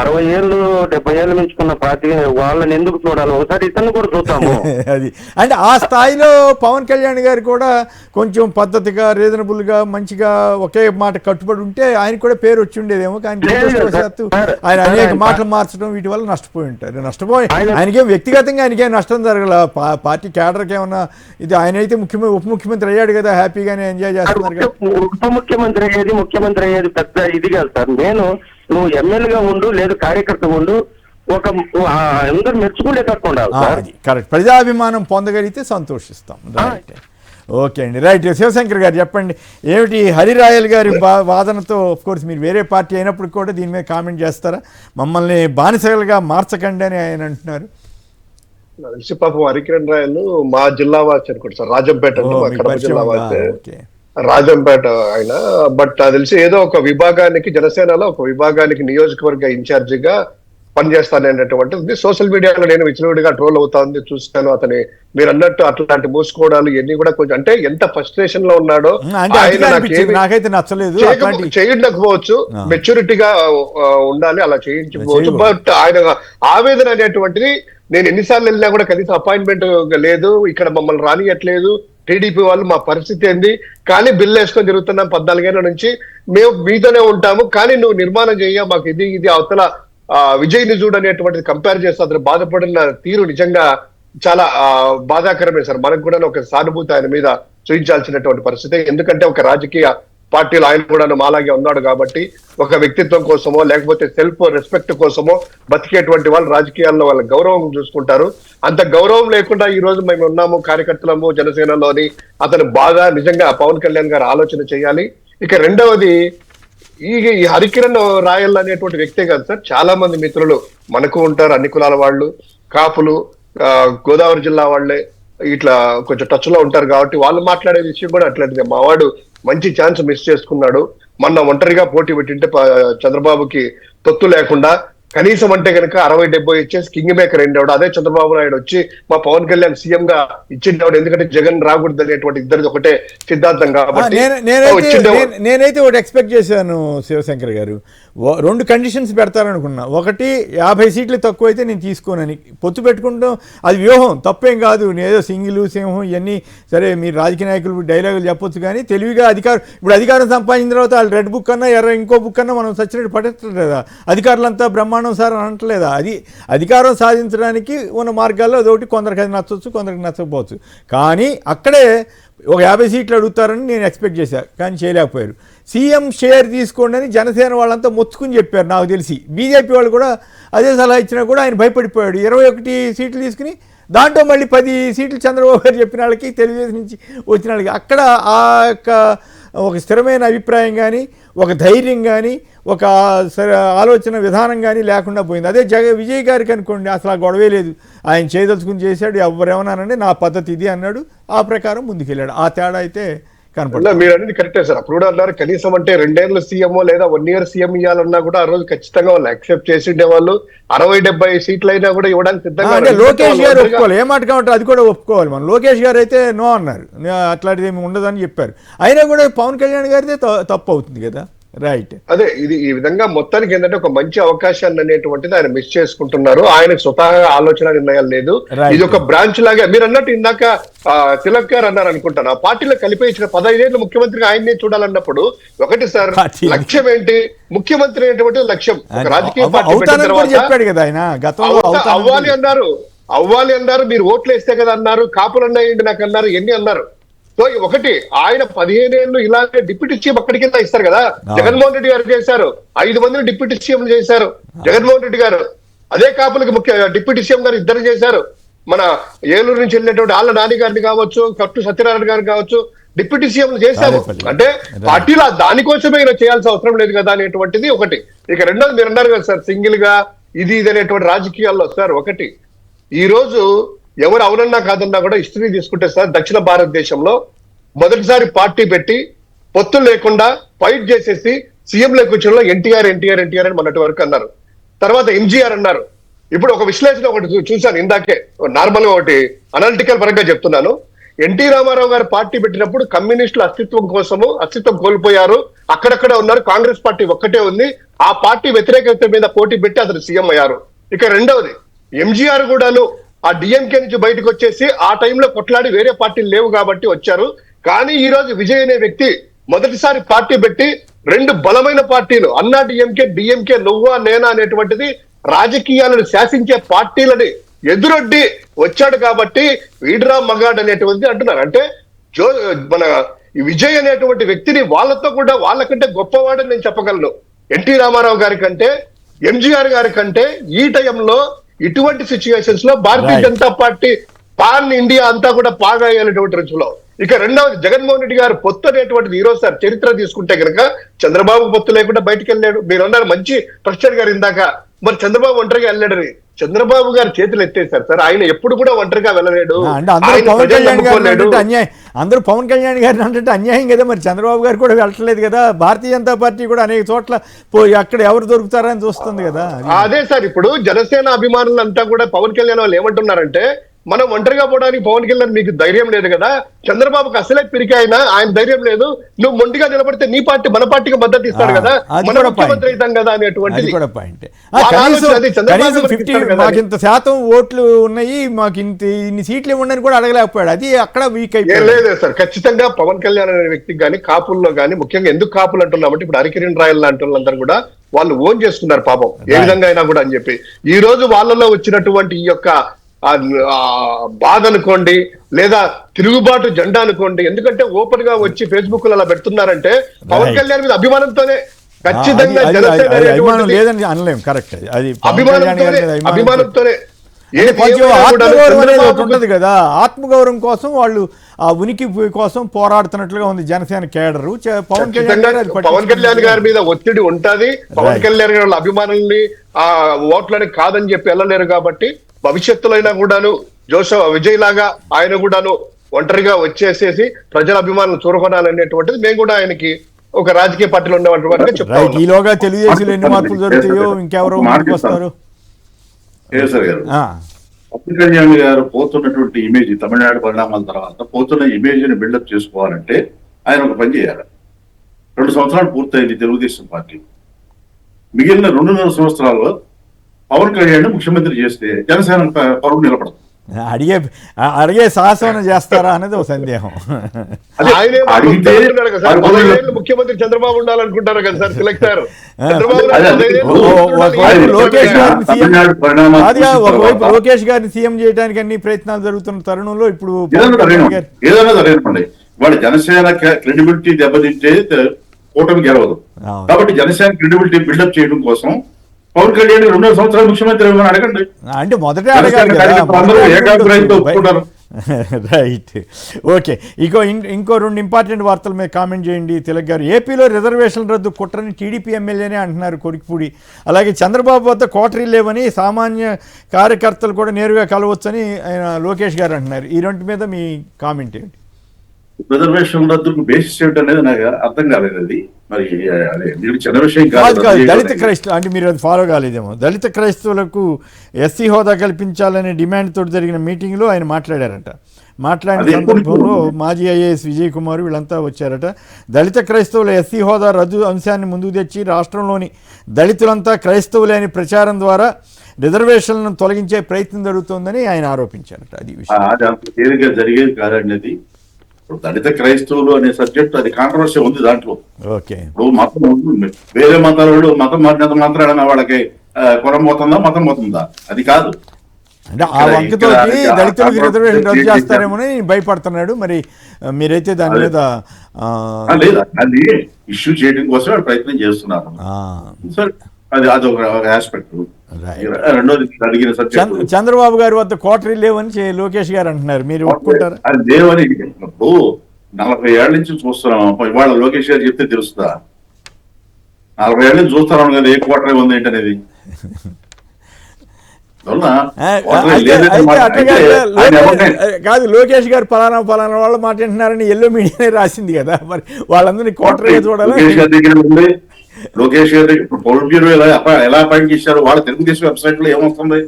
60 ఏళ్ళు 70 ఏళ్ళు మించుకున్న పార్టీ వాళ్ళని ఎందుకు చూడాలి, ఒకసారి ఇతను కూడా చూద్దాము. అది అంటే ఆ స్థాయిలో పవన్ కళ్యాణ్ గారు కూడా కొంచెం పద్ధతిగా, రీజనబుల్గా, మంచిగా ఒకే మాట కట్టుబడి ఉంటే ఆయన కూడా పేరు వచ్చి ఉండేదేమో. కానీ దురదృష్టవశాత్తు ఆయన అనేక మాటలు మార్చడం వీటి వల్ల నష్టపోయి ఉంటారు. నష్టపోయి ఆయనకేం వ్యక్తిగతంగా ఆయనకేం నష్టం జరగల, పార్టీ క్యాడర్కి ఏమన్నా ఇది. ఆయన అయితే ఉప ముఖ్యమంత్రి అయ్యాడు కదా, హ్యాపీగానే ఎంజాయ్ చేస్తున్నారు కదా. ఉప ముఖ్యమంత్రి అయ్యేది, ముఖ్యమంత్రి అయ్యేది పెద్ద ఇది కాదు సార్. నువ్వు ఎమ్మెల్యేగా ఉండు, లేదు కార్యకర్త ఉండు, ఒక అందరు మెచ్చుకునేటట్టు ఉండాలి సార్. కరెక్ట్. ప్రజాభిమానం పొందగలిగితే సంతోషిస్తాం. రైట్. ఓకే అండి, రైట్. శివశంకర్ గారు చెప్పండి, ఏమిటి హరిరాయల్ గారి వాదనతో? ఆఫ్ కోర్స్ మీరు వేరే పార్టీ అయినప్పుడు కూడా దీని మీద కామెంట్ చేస్తారా? మమ్మల్ని బానిసలుగా మార్చకండి అని ఆయన అంటున్నారు. పాపం హరికిరణ్ రాయలు మా జిల్లా వాసి అనుకుంటా సార్, రాజంపేట జిల్లా వాసి, రాజంపేట ఆయన. బట్ నాకు తెలిసి ఏదో ఒక విభాగానికి, జనసేనలో ఒక విభాగానికి నియోజకవర్గ ఇన్ఛార్జిగా పనిచేస్తాననేటువంటిది సోషల్ మీడియాలో నేను విచ్చలవిడిగా ట్రోల్ అవుతా ఉంది, చూస్తాను. అతని మీరు అన్నట్టు అట్లాంటి మూసుకోవడాలు ఇవన్నీ కూడా కొంచెం, అంటే ఎంత ఫ్రస్ట్రేషన్ లో ఉన్నాడో నాకైతే నచ్చలేదు. చేయకపోవచ్చు, మెచ్యూరిటీగా ఉండాలి, అలా చేయించుకోవచ్చు. బట్ ఆయన ఆవేదన అనేటువంటిది, నేను ఎన్నిసార్లు వెళ్ళినా కూడా కనీసం అపాయింట్మెంట్ లేదు, ఇక్కడ మమ్మల్ని రానియట్లేదు, టీడీపీ వాళ్ళు మా పరిస్థితి ఏంది, కానీ బిల్లు వేసుకొని తిరుగుతున్నాం 14 ఏళ్ల నుంచి, మేము మీతోనే ఉంటాము, కానీ నువ్వు నిర్మాణం చెయ్య, మాకు ఇది అవతల విజయ్ నిజుడు అనేటువంటిది కంపేర్ చేస్తే అతను బాధపడిన తీరు నిజంగా చాలా బాధాకరమే సార్. మనకు కూడా ఒక సానుభూతి ఆయన మీద చూపించాల్సినటువంటి పరిస్థితి. ఎందుకంటే ఒక రాజకీయ పార్టీలో ఆయన కూడా మాలాగే ఉన్నాడు కాబట్టి, ఒక వ్యక్తిత్వం కోసమో లేకపోతే సెల్ఫ్ రెస్పెక్ట్ కోసమో బతికేటువంటి వాళ్ళు రాజకీయాల్లో వాళ్ళ గౌరవం చూసుకుంటారు. అంత గౌరవం లేకుండా ఈ రోజు మేము ఉన్నాము కార్యకర్తలము జనసేనలోని, అతను బాగా నిజంగా పవన్ కళ్యాణ్ గారు ఆలోచన చేయాలి. ఇక రెండవది, ఈ హరికిరణ్ రాయల్ అనేటువంటి వ్యక్తే కాదు సార్, చాలా మంది మిత్రులు మనకు ఉంటారు, అన్ని కులాల వాళ్ళు, కాపులు, గోదావరి జిల్లా వాళ్ళే ఇట్లా కొంచెం టచ్ లో ఉంటారు కాబట్టి వాళ్ళు మాట్లాడే విషయం కూడా అట్లాంటిదే. మావాడు మంచి ఛాన్స్ మిస్ చేసుకున్నాడు, మొన్న ఒంటరిగా పోటీ పెట్టింటే చంద్రబాబుకి తొత్తు లేకుండా కనీసం అంటే కనుక 60-70 ఇచ్చేసి కింగ్ మేకర్ అయిండేవాడు. అదే చంద్రబాబు నాయుడు వచ్చి మా పవన్ కళ్యాణ్ సీఎం గా ఇచ్చిండేవాడు, ఎందుకంటే జగన్ రాకూడదు అనేటువంటి ఇద్దరిది ఒకటే సిద్ధాంతం కాబట్టి. నేనైతే ఒకటి ఎక్స్పెక్ట్ చేశాను శివశంకర్ గారు, 2 కండిషన్స్ పెడతారనుకున్నా. ఒకటి 50 సీట్లు తక్కువ అయితే నేను తీసుకోనని పొత్తు పెట్టుకుంటాం, అది వ్యూహం, తప్పేం కాదు. నేనేదో సింగిల్ సింహం ఇవన్నీ సరే, మీరు రాజకీయ నాయకులు డైలాగులు చెప్పొచ్చు, కానీ తెలివిగా ఇప్పుడు అధికారం సంపాదించిన తర్వాత వాళ్ళు రెడ్ బుక్ అన్నా ఇంకో బుక్ అన్నా మనం సచ్చినట్టు పట్టట్లేదా? అధికారులంతా బ్రహ్మాండం సార్ అని అంటలేదా? అది అధికారం సాధించడానికి ఉన్న మార్గాల్లో అదొకటి. కొందరికి అది నచ్చవచ్చు, కొందరికి నచ్చకపోవచ్చు. కానీ అక్కడే ఒక 50 సీట్లు అడుగుతారని నేను ఎక్స్పెక్ట్ చేశాను, కానీ చేయలేకపోయారు. సీఎం షేర్ తీసుకోండి అని జనసేన వాళ్ళంతా మొత్తుకుని చెప్పారు. నాకు తెలిసి బీజేపీ వాళ్ళు కూడా అదే సలహా ఇచ్చినా కూడా ఆయన భయపడిపోయాడు. 21 సీట్లు తీసుకుని దాంట్లో మళ్ళీ 10 సీట్లు చంద్రబాబు గారు చెప్పిన వాళ్ళకి, తెలుగుదేశం నుంచి వచ్చిన వాళ్ళకి అక్కడ ఆ యొక్క ఒక స్థిరమైన అభిప్రాయం కానీ, ఒక ధైర్యం కానీ, ఒక ఆలోచన విధానం కానీ లేకుండా పోయింది. అదే విజయ్ గారికి అనుకోండి, అసలు ఆ గొడవే లేదు. ఆయన చేయదలుచుకుని చేశాడు, ఎవరేమన్నానండి నా పద్ధతి ఇది అన్నాడు, ఆ ప్రకారం ముందుకెళ్ళాడు. ఆ తేడా అయితే కనపడలేదు. మీరు అనేది కరెక్టే సార్. అప్పుడు కూడా అన్నారు కనీసం అంటే 2 ఏళ్ళు సీఎం లేదా 1 ఇయర్ సీఎం ఇవ్వాలన్నా కూడా ఆ రోజు ఖచ్చితంగా వాళ్ళు యాక్సెప్ట్ చేసి ఉండేవాళ్ళు. 60-70 సీట్లు అయినా కూడా ఇవ్వడానికి సిద్ధంగా. అంటే లోకేష్ గారు ఒప్పుకోవాలి, ఏ మాట కాబట్టి అది కూడా ఒప్పుకోవాలి మనం. లోకేష్ గారు అయితే నో అన్నారు, అట్లాంటిది ఏమి ఉండదని చెప్పారు. అయినా కూడా పవన్ కళ్యాణ్ గారితే తప్పు అవుతుంది కదా. రైట్. అదే ఇది ఈ విధంగా మొత్తానికి ఏంటంటే ఒక మంచి అవకాశాన్ని అనేటువంటిది ఆయన మిస్ చేసుకుంటున్నారు. ఆయన స్వతహాగా ఆలోచన నిర్ణయాలు లేదు, ఇది ఒక బ్రాంచ్ లాగా. మీరు అన్నట్టు ఇందాక తిలక్ గారు అన్నారు అనుకుంటాను, ఆ పార్టీలో కలిపేసిన 15 ఏళ్ళు ముఖ్యమంత్రిగా ఆయన్నే చూడాలన్నప్పుడు ఒకటి సార్, లక్ష్యం ఏంటి? ముఖ్యమంత్రి అనేటువంటి లక్ష్యం ఒక రాజకీయ పార్టీ పెట్టిన తర్వాత అవ్వాలి అన్నారు, మీరు ఓట్లు వేస్తే కదా అన్నారు, కాపులు అన్నాయండి నాకు అన్నారు, ఎన్ని అన్నారు. సో ఒకటి, ఆయన 15 ఏళ్ళు ఇలాగే డిప్యూటీ సీఎం అక్కడికి ఇస్తారు కదా. జగన్మోహన్ రెడ్డి గారు చేశారు, 5 మందిని డిప్యూటీ సీఎం చేశారు జగన్మోహన్ రెడ్డి గారు. అదే కాపులకి డిప్యూటీ సీఎం గారు 2 చేశారు. మన ఏలూరు నుంచి వెళ్ళినటువంటి ఆళ్ళ నాని గారిని కావచ్చు, కట్టు సత్యనారాయణ గారిని కావచ్చు, డిప్యూటీ సీఎం చేశారు. అంటే పార్టీలో దానికోసమే ఇలా చేయాల్సిన అవసరం లేదు కదా అనేటువంటిది ఒకటి. ఇక రెండోది, మీరు అన్నారు కదా సార్ సింగిల్ గా ఇది అనేటువంటి రాజకీయాల్లో సార్, ఒకటి ఈ రోజు ఎవరు అవునన్నా కాదన్నా కూడా హిస్టరీ తీసుకుంటే సార్ దక్షిణ భారతదేశంలో మొదటిసారి పార్టీ పెట్టి పొత్తు లేకుండా ఫైట్ చేసేసి సీఎం కూర్చోలో ఎన్టీఆర్ ఎన్టీఆర్ ఎన్టీఆర్ అని మొన్నటి వరకు అన్నారు. తర్వాత ఎంజీఆర్ అన్నారు. ఇప్పుడు ఒక విశ్లేషణ ఒకటి చూశాను ఇందాకే, నార్మల్ గా ఒకటి అనాలిటికల్ పరంగా చెప్తున్నాను. ఎన్టీ రామారావు గారు పార్టీ పెట్టినప్పుడు కమ్యూనిస్టుల అస్తిత్వం కోల్పోయారు, అక్కడక్కడ ఉన్నారు, కాంగ్రెస్ పార్టీ ఒక్కటే ఉంది. ఆ పార్టీ వ్యతిరేకత మీద పోటీ పెట్టి అతను సీఎం అయ్యారు. ఇక రెండవది ఎంజీఆర్ కూడాను ఆ డిఎంకే నుంచి బయటకు వచ్చేసి ఆ టైంలో కొట్లాడి వేరే పార్టీలు లేవు కాబట్టి వచ్చారు. కానీ ఈ రోజు విజయ్ అనే వ్యక్తి మొదటిసారి పార్టీ పెట్టి 2 బలమైన పార్టీలు అన్నా డిఎంకే నువ్వా నేనా అనేటువంటిది రాజకీయాలను శాసించే పార్టీలని ఎదురొడ్డి వచ్చాడు కాబట్టి వీడ్రా మగాడ్ అనేటువంటిది అంటున్నారు. అంటే మన విజయ్ అనేటువంటి వ్యక్తిని వాళ్ళకంటే గొప్పవాడని నేను చెప్పగలను. ఎన్టీ రామారావు గారి కంటే, ఎంజీఆర్ గారి కంటే ఈ టైంలో ఇటువంటి సిచ్యువేషన్స్ లో Bharatiya Janata party pan India అంతా కూడా పాగాయనేటువంటి రుచిలో. ఇక రెండవది జగన్మోహన్ రెడ్డి గారు పొత్తు అనేటువంటిది ఈ రోజు సార్ చరిత్ర తీసుకుంటే కనుక చంద్రబాబు పొత్తు లేకుండా బయటకు వెళ్ళాడు. మీరు అన్నారు మంచి ప్రశ్న గారు ఇందాక, మరి చంద్రబాబు ఒంటరిగా వెళ్ళాడని. చంద్రబాబు గారు చేతులు ఎత్తేసారు సార్, ఆయన ఎప్పుడు కూడా ఒంటరిగా వెళ్ళలేడు. అందరూ పవన్ కళ్యాణ్ గారిని అంటే అన్యాయం కదా, మరి చంద్రబాబు గారు కూడా వెళ్ళట్లేదు కదా. భారతీయ జనతా పార్టీ కూడా అనేక చోట్ల పోయి అక్కడ ఎవరు దొరుకుతారని చూస్తుంది కదా. అదే సార్, ఇప్పుడు జనసేన అభిమానులంతా కూడా పవన్ కళ్యాణ్ వాళ్ళు ఏమంటున్నారంటే, మనం ఒంటరిగా పోవడానికి పవన్ కళ్యాణ్ మీకు ధైర్యం లేదు కదా, చంద్రబాబుకి అసలే పిరికి ఆయన ధైర్యం లేదు, నువ్వు మొండిగా నిలబడితే నీ పార్టీ మన పార్టీకి మద్దతు ఇస్తాడు కదా, మన ముఖ్యమంత్రి అవుతాం కదా అనేటువంటిది. మాకు ఇంత శాతం ఓట్లు ఉన్నాయి, మాకు ఇన్ని సీట్లు ఇవ్వండి కూడా అడగలేకపోయాడు. అది అక్కడ వీక్ అయిపోయింది. లేదు సార్, ఖచ్చితంగా పవన్ కళ్యాణ్ అనే వ్యక్తికి కానీ కాపుల్లో కానీ, ముఖ్యంగా ఎందుకు కాపులు అంటున్నామంటే ఇప్పుడు హరికిరణ్ రాయల్ లాంటి వాళ్ళందరూ కూడా వాళ్ళు ఓన్ చేసుకున్నారు పాపం ఏ విధంగా అయినా కూడా అని చెప్పి. ఈ రోజు వాళ్ళలో వచ్చినటువంటి ఈ యొక్క బాధ అనుకోండి, లేదా తిరుగుబాటు జెండా అనుకోండి, ఎందుకంటే ఓపెన్ గా వచ్చి ఫేస్బుక్ లో అలా పెడుతున్నారంటే పవన్ కళ్యాణ్ మీద అభిమానంతోనే. ఖచ్చితంగా అభిమానంతోనే ఉంటది కదా. ఆత్మగౌరవం కోసం వాళ్ళు ఆ ఉనికి కోసం పోరాడుతున్నట్లుగా ఉంది జనసేన కేడరు. పవన్ కళ్యాణ్ గారి మీద ఒత్తిడి ఉంటది. పవన్ కళ్యాణ్ గారి అభిమానుల్ని ఆ ఓట్లని కాదని చెప్పి వెళ్ళలేరు కాబట్టి భవిష్యత్తులో అయినా కూడాను విజయ్ లాగా ఆయన కూడాను ఒంటరిగా వచ్చేసేసి ప్రజల అభిమానులు చూరకొనాలనేటువంటిది మేము కూడా ఆయనకి ఒక రాజకీయ పార్టీలో ఉన్నటువంటి చెప్తాం. ఈలోగా తెలుగుదేశంలో ఎన్ని మార్పులు జరుగుతాయో ఇంకెవరో వస్తారు. పవన్ కళ్యాణ్ గారు పోతున్నటువంటి ఇమేజ్, తమిళనాడు పరిణామాల తర్వాత పోతున్న ఇమేజ్ ని బిల్డప్ చేసుకోవాలంటే ఆయన ఒక పని చేయాలి. 2 సంవత్సరాలు పూర్తయింది తెలుగుదేశం పార్టీ. మిగిలిన 2.5 సంవత్సరాల్లో పవన్ కళ్యాణ్ ముఖ్యమంత్రి చేస్తే జనసేన పరువు నిలబడదు. అడిగే సాహసం చేస్తారా అనేది ఒక సందేహం. ముఖ్యమంత్రి చంద్రబాబు ఉండాలనుకుంటారు కదా సార్, సెలెక్ట్ గారు. లోకేష్ గారిని సీఎం చేయడానికి అన్ని ప్రయత్నాలు జరుగుతున్న తరుణంలో ఇప్పుడు ఏదైనా జరగండి, వాడు జనసేన క్రెడిబిలిటీ దెబ్బతింటే కూటమి గెలవదు. కాబట్టి జనసేన క్రెడిబిలిటీ బిల్డప్ చేయడం కోసం పవన్ కళ్యాణ్ 2 సంవత్సరాలు ముఖ్యమంత్రి అడగండి. అంటే మొదటే అడగాలి. Right, okay. ఇంకో 2 ఇంపార్టెంట్ వార్తల మీద కామెంట్ చేయండి తిలక్ గారు. ఏపీలో రిజర్వేషన్ రద్దు కుట్రని టీడీపీ ఎమ్మెల్యేనే అంటున్నారు కొరికిపూడి. అలాగే చంద్రబాబు వద్ద కోటరీలు లేవని సామాన్య కార్యకర్తలు కూడా నేరుగా కలవచ్చని ఆయన లోకేష్ గారు అంటున్నారు. ఈ 2 మీద మీ కామెంట్ ఏంటి? రిజర్వేషన్ రద్దుకు బేసిస్ ఏమిటనేది నాకు అర్థం కాలేదు. అది మరి మీరు చిన్న విషయం కాదు. దళిత క్రైస్తవులు అంటే మీరు అది ఫాలో కాలేదేమో. దళిత క్రైస్తవులకు ఎస్సీ హోదా కల్పించాలనే డిమాండ్ తోటి జరిగిన మీటింగ్లో ఆయన మాట్లాడారట. మాట్లాడిన సందర్భంలో మాజీ ఐఏఎస్ విజయ్ కుమార్ వీళ్ళంతా వచ్చారట. దళిత క్రైస్తవుల ఎస్సీ హోదా రద్దు అంశాన్ని ముందుకు తెచ్చి రాష్ట్రంలోని దళితులంతా క్రైస్తవులే అని ప్రచారం ద్వారా రిజర్వేషన్లను తొలగించే ప్రయత్నం జరుగుతోందని ఆయన ఆరోపించారట. అది విషయం జరిగేది కాదండి. దళిత క్రైస్తవులు అనే సబ్జెక్ట్ అది కాంట్రవర్సీ ఉంది దాంట్లో. ఇప్పుడు మతం ఉంటుంది, వేరే మతాలు మతం మారినంత మాత్రాన వాళ్ళకి కులం పోతుందా మతం పోతుందా? అది కాదు. అంటే ఆ వంకతో దళితులకు రిజర్వేషన్ రద్దు చేస్తారేమోని భయపడుతున్నాడు. మరి మీరైతే దాని మీద లేదా అది ఇష్యూ చేయడం కోసం ప్రయత్నం చేస్తున్నారు. సరే, అది ఒక ఆస్పెక్ట్. రెండోది అడిగిన సబ్జెక్ట్ చంద్రబాబు గారి వద్ద కోటరీ లేవని లోకేష్ గారు అంటున్నారు. మీరు ఒప్పుకుంటారు? అది లేవని 40 ఏళ్ల నుంచి చూస్తున్నాం. ఇవాళ లోకేష్ గారు చెప్తే తెలుస్తుందా? 40 ఏళ్ళ నుంచి చూస్తున్నాం కదా ఏ కోటరీ ఉంది ఏంటనేది. అందువలన అయితే అయితే అట్లా కాదు, లోకేష్ గారు ఫలానా వాళ్ళు మాట్లాడుతున్నారని ఎల్లో మీడియానే రాసింది కదా, మరి వాళ్ళందరినీ కోటరీగా చూడాలి. లోకేష్ గారి దగ్గర ఉంది, లోకేష్ గారి పొలిట్ బ్యూరో ఎలా అపాయింట్ చేశారు, వాళ్ళ తెలుగుదేశం వెబ్సైట్ లో ఏమొస్తుంది?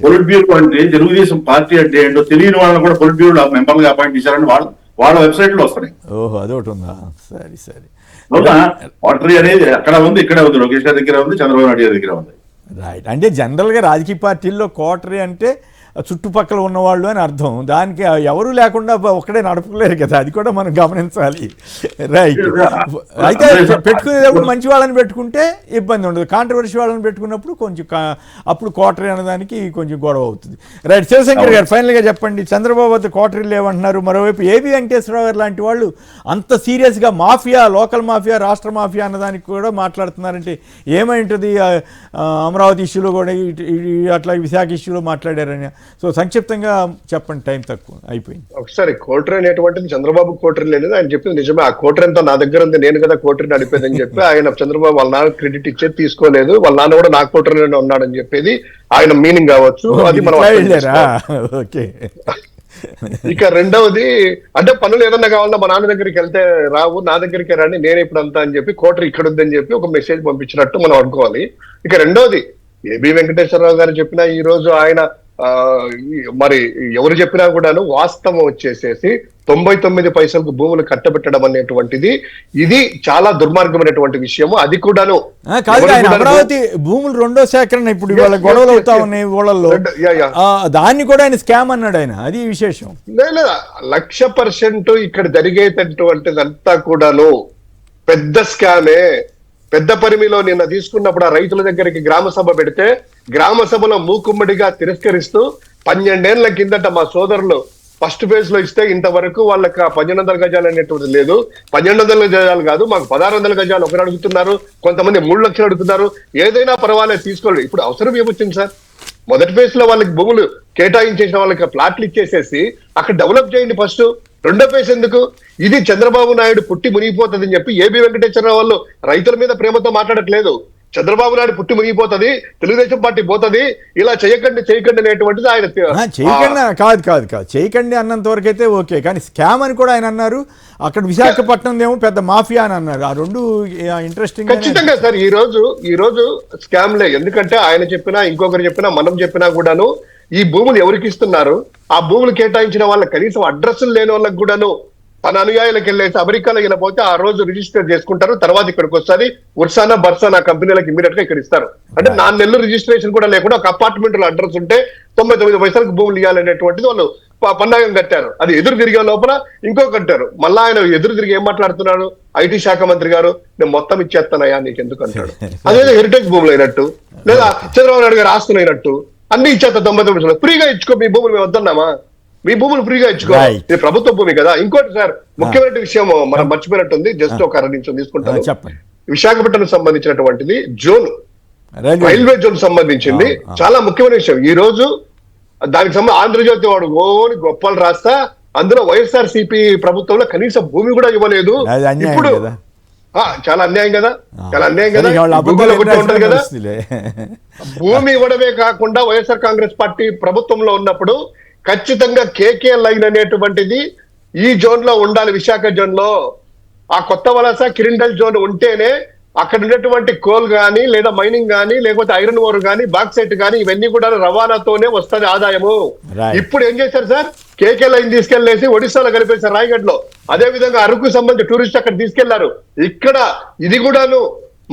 పొలిట్ బ్యూరో అంటే తెలుగుదేశం పార్టీ అంటే ఏంటో తెలియని వాళ్ళని కూడా పొలిట్ బ్యూరో మెంబర్లుగా అపాయింట్ చేశారని వాళ్ళ వెబ్సైట్ లో వస్తున్నాయి. ఓహో, అదొకటి ఉందా? సరే. కోటరీ అనేది అక్కడ ఉంది, ఇక్కడ ఉంది, లోకేష్ గారి దగ్గర ఉంది, చంద్రబాబు నాయుడు గారి దగ్గర ఉంది. రైట్. అంటే జనరల్గా రాజకీయ పార్టీల్లో కోటరీ అంటే చుట్టుపక్కల ఉన్నవాళ్ళు అని అర్థం. దానికి ఎవరు లేకుండా ఒక్కడే నడపలేరు కదా, అది కూడా మనం గమనించాలి. రైట్. అయితే పెట్టుకునేటప్పుడు మంచి వాళ్ళని పెట్టుకుంటే ఇబ్బంది ఉండదు, కాంట్రవర్సీ వాళ్ళని పెట్టుకున్నప్పుడు కొంచెం అప్పుడు కోటరీ అనేదానికి కొంచెం గొడవ అవుతుంది. రైట్. శివశంకర్ గారు ఫైనల్గా చెప్పండి, చంద్రబాబు వద్ద కోటరీ లేవంటున్నారు, మరోవైపు ఏబి వెంకటేశ్వరరావు గారు లాంటి వాళ్ళు అంత సీరియస్గా మాఫియా, లోకల్ మాఫియా, రాష్ట్ర మాఫియా అన్నదానికి కూడా మాట్లాడుతున్నారంటే ఏమై ఉంటుంది? అమరావతి ఇష్యూలో కూడా అట్లా విశాఖ ఇష్యూలో మాట్లాడారని. సో సంక్షిప్తంగా చెప్పండి, టైం తక్కువ అయిపోయింది. ఒకసారి కోటరీ అనేటువంటిది చంద్రబాబు కోటరీ లేదు, ఆయన చెప్పింది నిజమే. ఆ కోటరీ అంతా నా దగ్గర ఉంది, నేను కదా కోటరీ నడిపేదని చెప్పి ఆయన చంద్రబాబు వాళ్ళ నాన్న క్రెడిట్ ఇచ్చేది తీసుకోలేదు, వాళ్ళ నాన్న కూడా నా కోటరీలోనే ఉన్నాడని చెప్పేది ఆయన మీనింగ్ కావచ్చు. అది మనం ఓకే. ఇక రెండవది అంటే పనులు ఏదన్నా కావాలన్నా మా నాన్న దగ్గరికి వెళ్తే రావు, నా దగ్గరికి రండి, నేను ఇప్పుడు అంతా అని చెప్పి కోటరీ ఇక్కడ ఉందని చెప్పి ఒక మెసేజ్ పంపించినట్టు మనం అనుకోవాలి. ఇక రెండవది ఏబి వెంకటేశ్వరరావు గారు చెప్పిన ఈ రోజు ఆయన మరి ఎవరు చెప్పినా కూడాను వాస్తవం వచ్చేసేసి 99 పైసలకు భూములు కట్టబెట్టడం అనేటువంటిది ఇది చాలా దుర్మార్గమైనటువంటి విషయము. అది కూడాను అమరావతి భూములు రెండో సేకరణ ఇప్పుడు ఇవాళ గొడవలు అవుతా ఉన్నాయి ఊళ్ళల్లో, దాన్ని కూడా ఆయన స్కామ్ అన్నాడు ఆయన, అది విశేషం. లేదా 100% ఇక్కడ జరిగేటటువంటిదంతా కూడాను పెద్ద స్కామే. పెద్ద పరిమిలో నిన్న తీసుకున్నప్పుడు ఆ రైతుల దగ్గరికి గ్రామ సభ పెడితే గ్రామ సభలో మూకుమ్మడిగా తిరస్కరిస్తూ 12 ఏళ్ల కిందట మా సోదరులు ఫస్ట్ ఫేజ్ లో ఇస్తే ఇంతవరకు వాళ్ళకి 1200 గజాలు అనేటువంటిది లేదు. 1200 గజాలు కాదు, మాకు 1600 గజాలు ఒకరు అడుగుతున్నారు, కొంతమంది 3 లక్షలు అడుగుతున్నారు. ఏదైనా పర్వాలేదు తీసుకోండి. ఇప్పుడు అవసరం ఏమొచ్చింది సార్? మొదటి ఫేజ్ లో వాళ్ళకి భూములు కేటాయించేసిన వాళ్ళకి ప్లాట్లు ఇచ్చేసేసి అక్కడ డెవలప్ చేయండి ఫస్ట్. రెండో ఫేజ్ ఎందుకు? ఇది చంద్రబాబు నాయుడు పుట్టి మునిగిపోతుందని చెప్పి ఏబి వెంకటేశ్వరరావు వాళ్ళు రైతుల మీద ప్రేమతో మాట్లాడట్లేదు. చంద్రబాబు నాయుడు పుట్టి మునిగిపోతుంది, తెలుగుదేశం పార్టీ పోతుంది, ఇలా చేయకండి అనేటువంటిది ఆయన చేయకండి కాదు చేయకండి అన్నంత వరకు అయితే ఓకే, కానీ స్కామ్ అని కూడా ఆయన అన్నారు. అక్కడ విశాఖపట్నం ఏమో పెద్ద మాఫియా అని అన్నారు. ఆ రెండు ఇంట్రెస్టింగ్. ఖచ్చితంగా సార్ ఈ రోజు స్కామ్లే. ఎందుకంటే ఆయన చెప్పినా ఇంకొకరు చెప్పినా మనం చెప్పినా కూడాను ఈ భూములు ఎవరికి ఇస్తున్నారు, ఆ భూములు కేటాయించిన వాళ్ళ కనీసం అడ్రస్లు లేని వాళ్ళకి కూడాను తన అనుయాయులకు వెళ్ళేసి అమెరికాలో వెళ్ళిపోతే ఆ రోజు రిజిస్టర్ చేసుకుంటారు, తర్వాత ఇక్కడికి వస్తుంది ఉర్సానా బర్సానా కంపెనీలకు ఇమీడియట్ గా ఇక్కడ ఇస్తారు. అంటే 4 నెలలు రిజిస్ట్రేషన్ కూడా లేకుండా ఒక అపార్ట్మెంట్ లో అడ్రస్ ఉంటే 99 పైసలకు భూములు ఇవ్వాలనేటువంటిది వాళ్ళు పన్నాగం కట్టారు. అది ఎదురు తిరిగే లోపల ఇంకో కట్టారు. మళ్ళా ఆయన ఎదురు తిరిగి ఏం మాట్లాడుతున్నాడు? ఐటీ శాఖ మంత్రి గారు నేను మొత్తం ఇచ్చేస్తానయ్యా నీకు ఎందుకు అంటాడు. అదేదో హెరిటేజ్ భూములు అయినట్టు, లేదా చంద్రబాబు నాయుడు గారు ఆస్తులు అయినట్టు అన్ని ఇచ్చేస్తా 99 ఫ్రీగా ఇచ్చుకో, మీ భూములు మేము వద్దన్నామా? మీ భూములు ఫ్రీగా ఇచ్చుకో, ఇది ప్రభుత్వ భూమి కదా. ఇంకోటి సార్ ముఖ్యమైన విషయం మనం మర్చిపోయినట్టుంది, జస్ట్ ఒక 2 నిమిషం తీసుకుంటాను. విశాఖపట్నం సంబంధించినటువంటిది జోన్, రైల్వే జోన్ సంబంధించింది చాలా ముఖ్యమైన విషయం. ఈ రోజు దానికి సంబంధించి ఆంధ్రజ్యోతి వాడు ఓని గొప్పలు రాస్తా అందులో వైఎస్ఆర్సీపీ ప్రభుత్వంలో కనీసం భూమి కూడా ఇవ్వలేదు. ఇప్పుడు చాలా అన్యాయం కదా, చాలా అన్యాయం కదా. ఉంటది కదా, భూమి ఇవ్వడమే కాకుండా వైఎస్ఆర్ కాంగ్రెస్ పార్టీ ప్రభుత్వంలో ఉన్నప్పుడు ఖచ్చితంగా కేకే లైన్ అనేటువంటిది ఈ జోన్ లో ఉండాలి. విశాఖ జోన్ లో ఆ కొత్త వలస కిరిండల్ జోన్ ఉంటేనే అక్కడ ఉన్నటువంటి కోల్ గానీ లేదా మైనింగ్ గానీ లేకపోతే ఐరన్ ఓర్ గానీ బాక్సైట్ గానీ ఇవన్నీ కూడా రవాణాతోనే వస్తుంది ఆదాయము. ఇప్పుడు ఏం చేశారు సార్? కేకే లైన్ తీసుకెళ్లేసి ఒడిశాలో కలిపేశారు రాయగఢ్ లో. అదే విధంగా అరకు సంబంధించి టూరిస్ట్ అక్కడ తీసుకెళ్లారు. ఇక్కడ ఇది కూడాను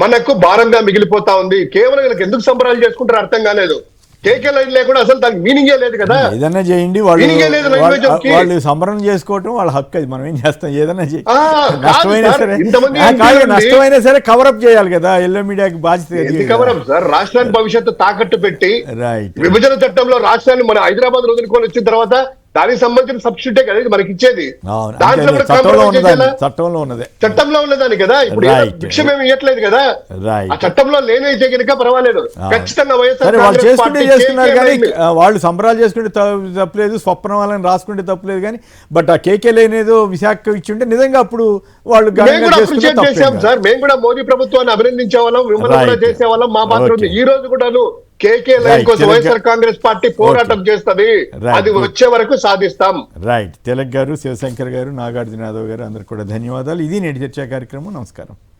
మనకు భారంగా మిగిలిపోతా ఉంది. కేవలం వీళ్ళకి ఎందుకు సంబరాలు చేసుకుంటారో అర్థం కాలేదు. కేకే లైన్ లేకుండా అసలు దానికి మీనింగే లేదు కదా. ఏదైనా చేయండి, వాళ్ళు సంబరం చేసుకోవటం వాళ్ళ హక్కు, అది మనం ఏం చేస్తాం. ఏదైనా నష్టమైనా సరే కవరప్ చేయాలి కదా, ఎల్లో మీడియాకి బాధ్యత. కవరప్ సార్, రాష్ట్రానికి భవిష్యత్తు తాకట్టు పెట్టి విభజన చట్టంలో రాష్ట్రాన్ని మన హైదరాబాద్ వదులుకొని వచ్చిన తర్వాత దానికి సంబంధించిన సబ్స్టిట్యూటే కదా ఇది మనకి ఇచ్చేది. దాంట్లో చట్టంలో ఉన్నదాని కదా. ఇప్పుడు భిక్ష మేము ఇవ్వట్లేదు కదా, ఆ చట్టంలో లేనైతే కనుక పర్వాలేదు. ఖచ్చితంగా వాళ్ళు చేసుకుంటే చేసుకున్నారు కానీ వాళ్ళు సంబరాలు చేసుకుంటే తప్పులేదు, స్వప్నం వాళ్ళని రాసుకుంటే తప్పులేదు కానీ బట్ ఆ కేకే లేనేదో విశాఖ ఇచ్చింటే నిజంగా అప్పుడు వాళ్ళు చేసాం సార్. మేము కూడా మోదీ ప్రభుత్వాన్ని అభినందించే వాళ్ళం, విమర్శ కూడా చేసేవాళ్ళం. మా పాత్ర ఉంది. ఈ రోజు కూడాను కేకే లైన్ కోసం Right. వైఎస్ఆర్ కాంగ్రెస్ పార్టీ పోరాటం చేస్తది. Right. అది వచ్చే వరకు సాధిస్తాం. రైట్. తిలక్ గారు, శివశంకర్ గారు, నాగార్జున యాదవ్ గారు అందరికి కూడా ధన్యవాదాలు. ఇది నేటి చర్చా కార్యక్రమం. నమస్కారం.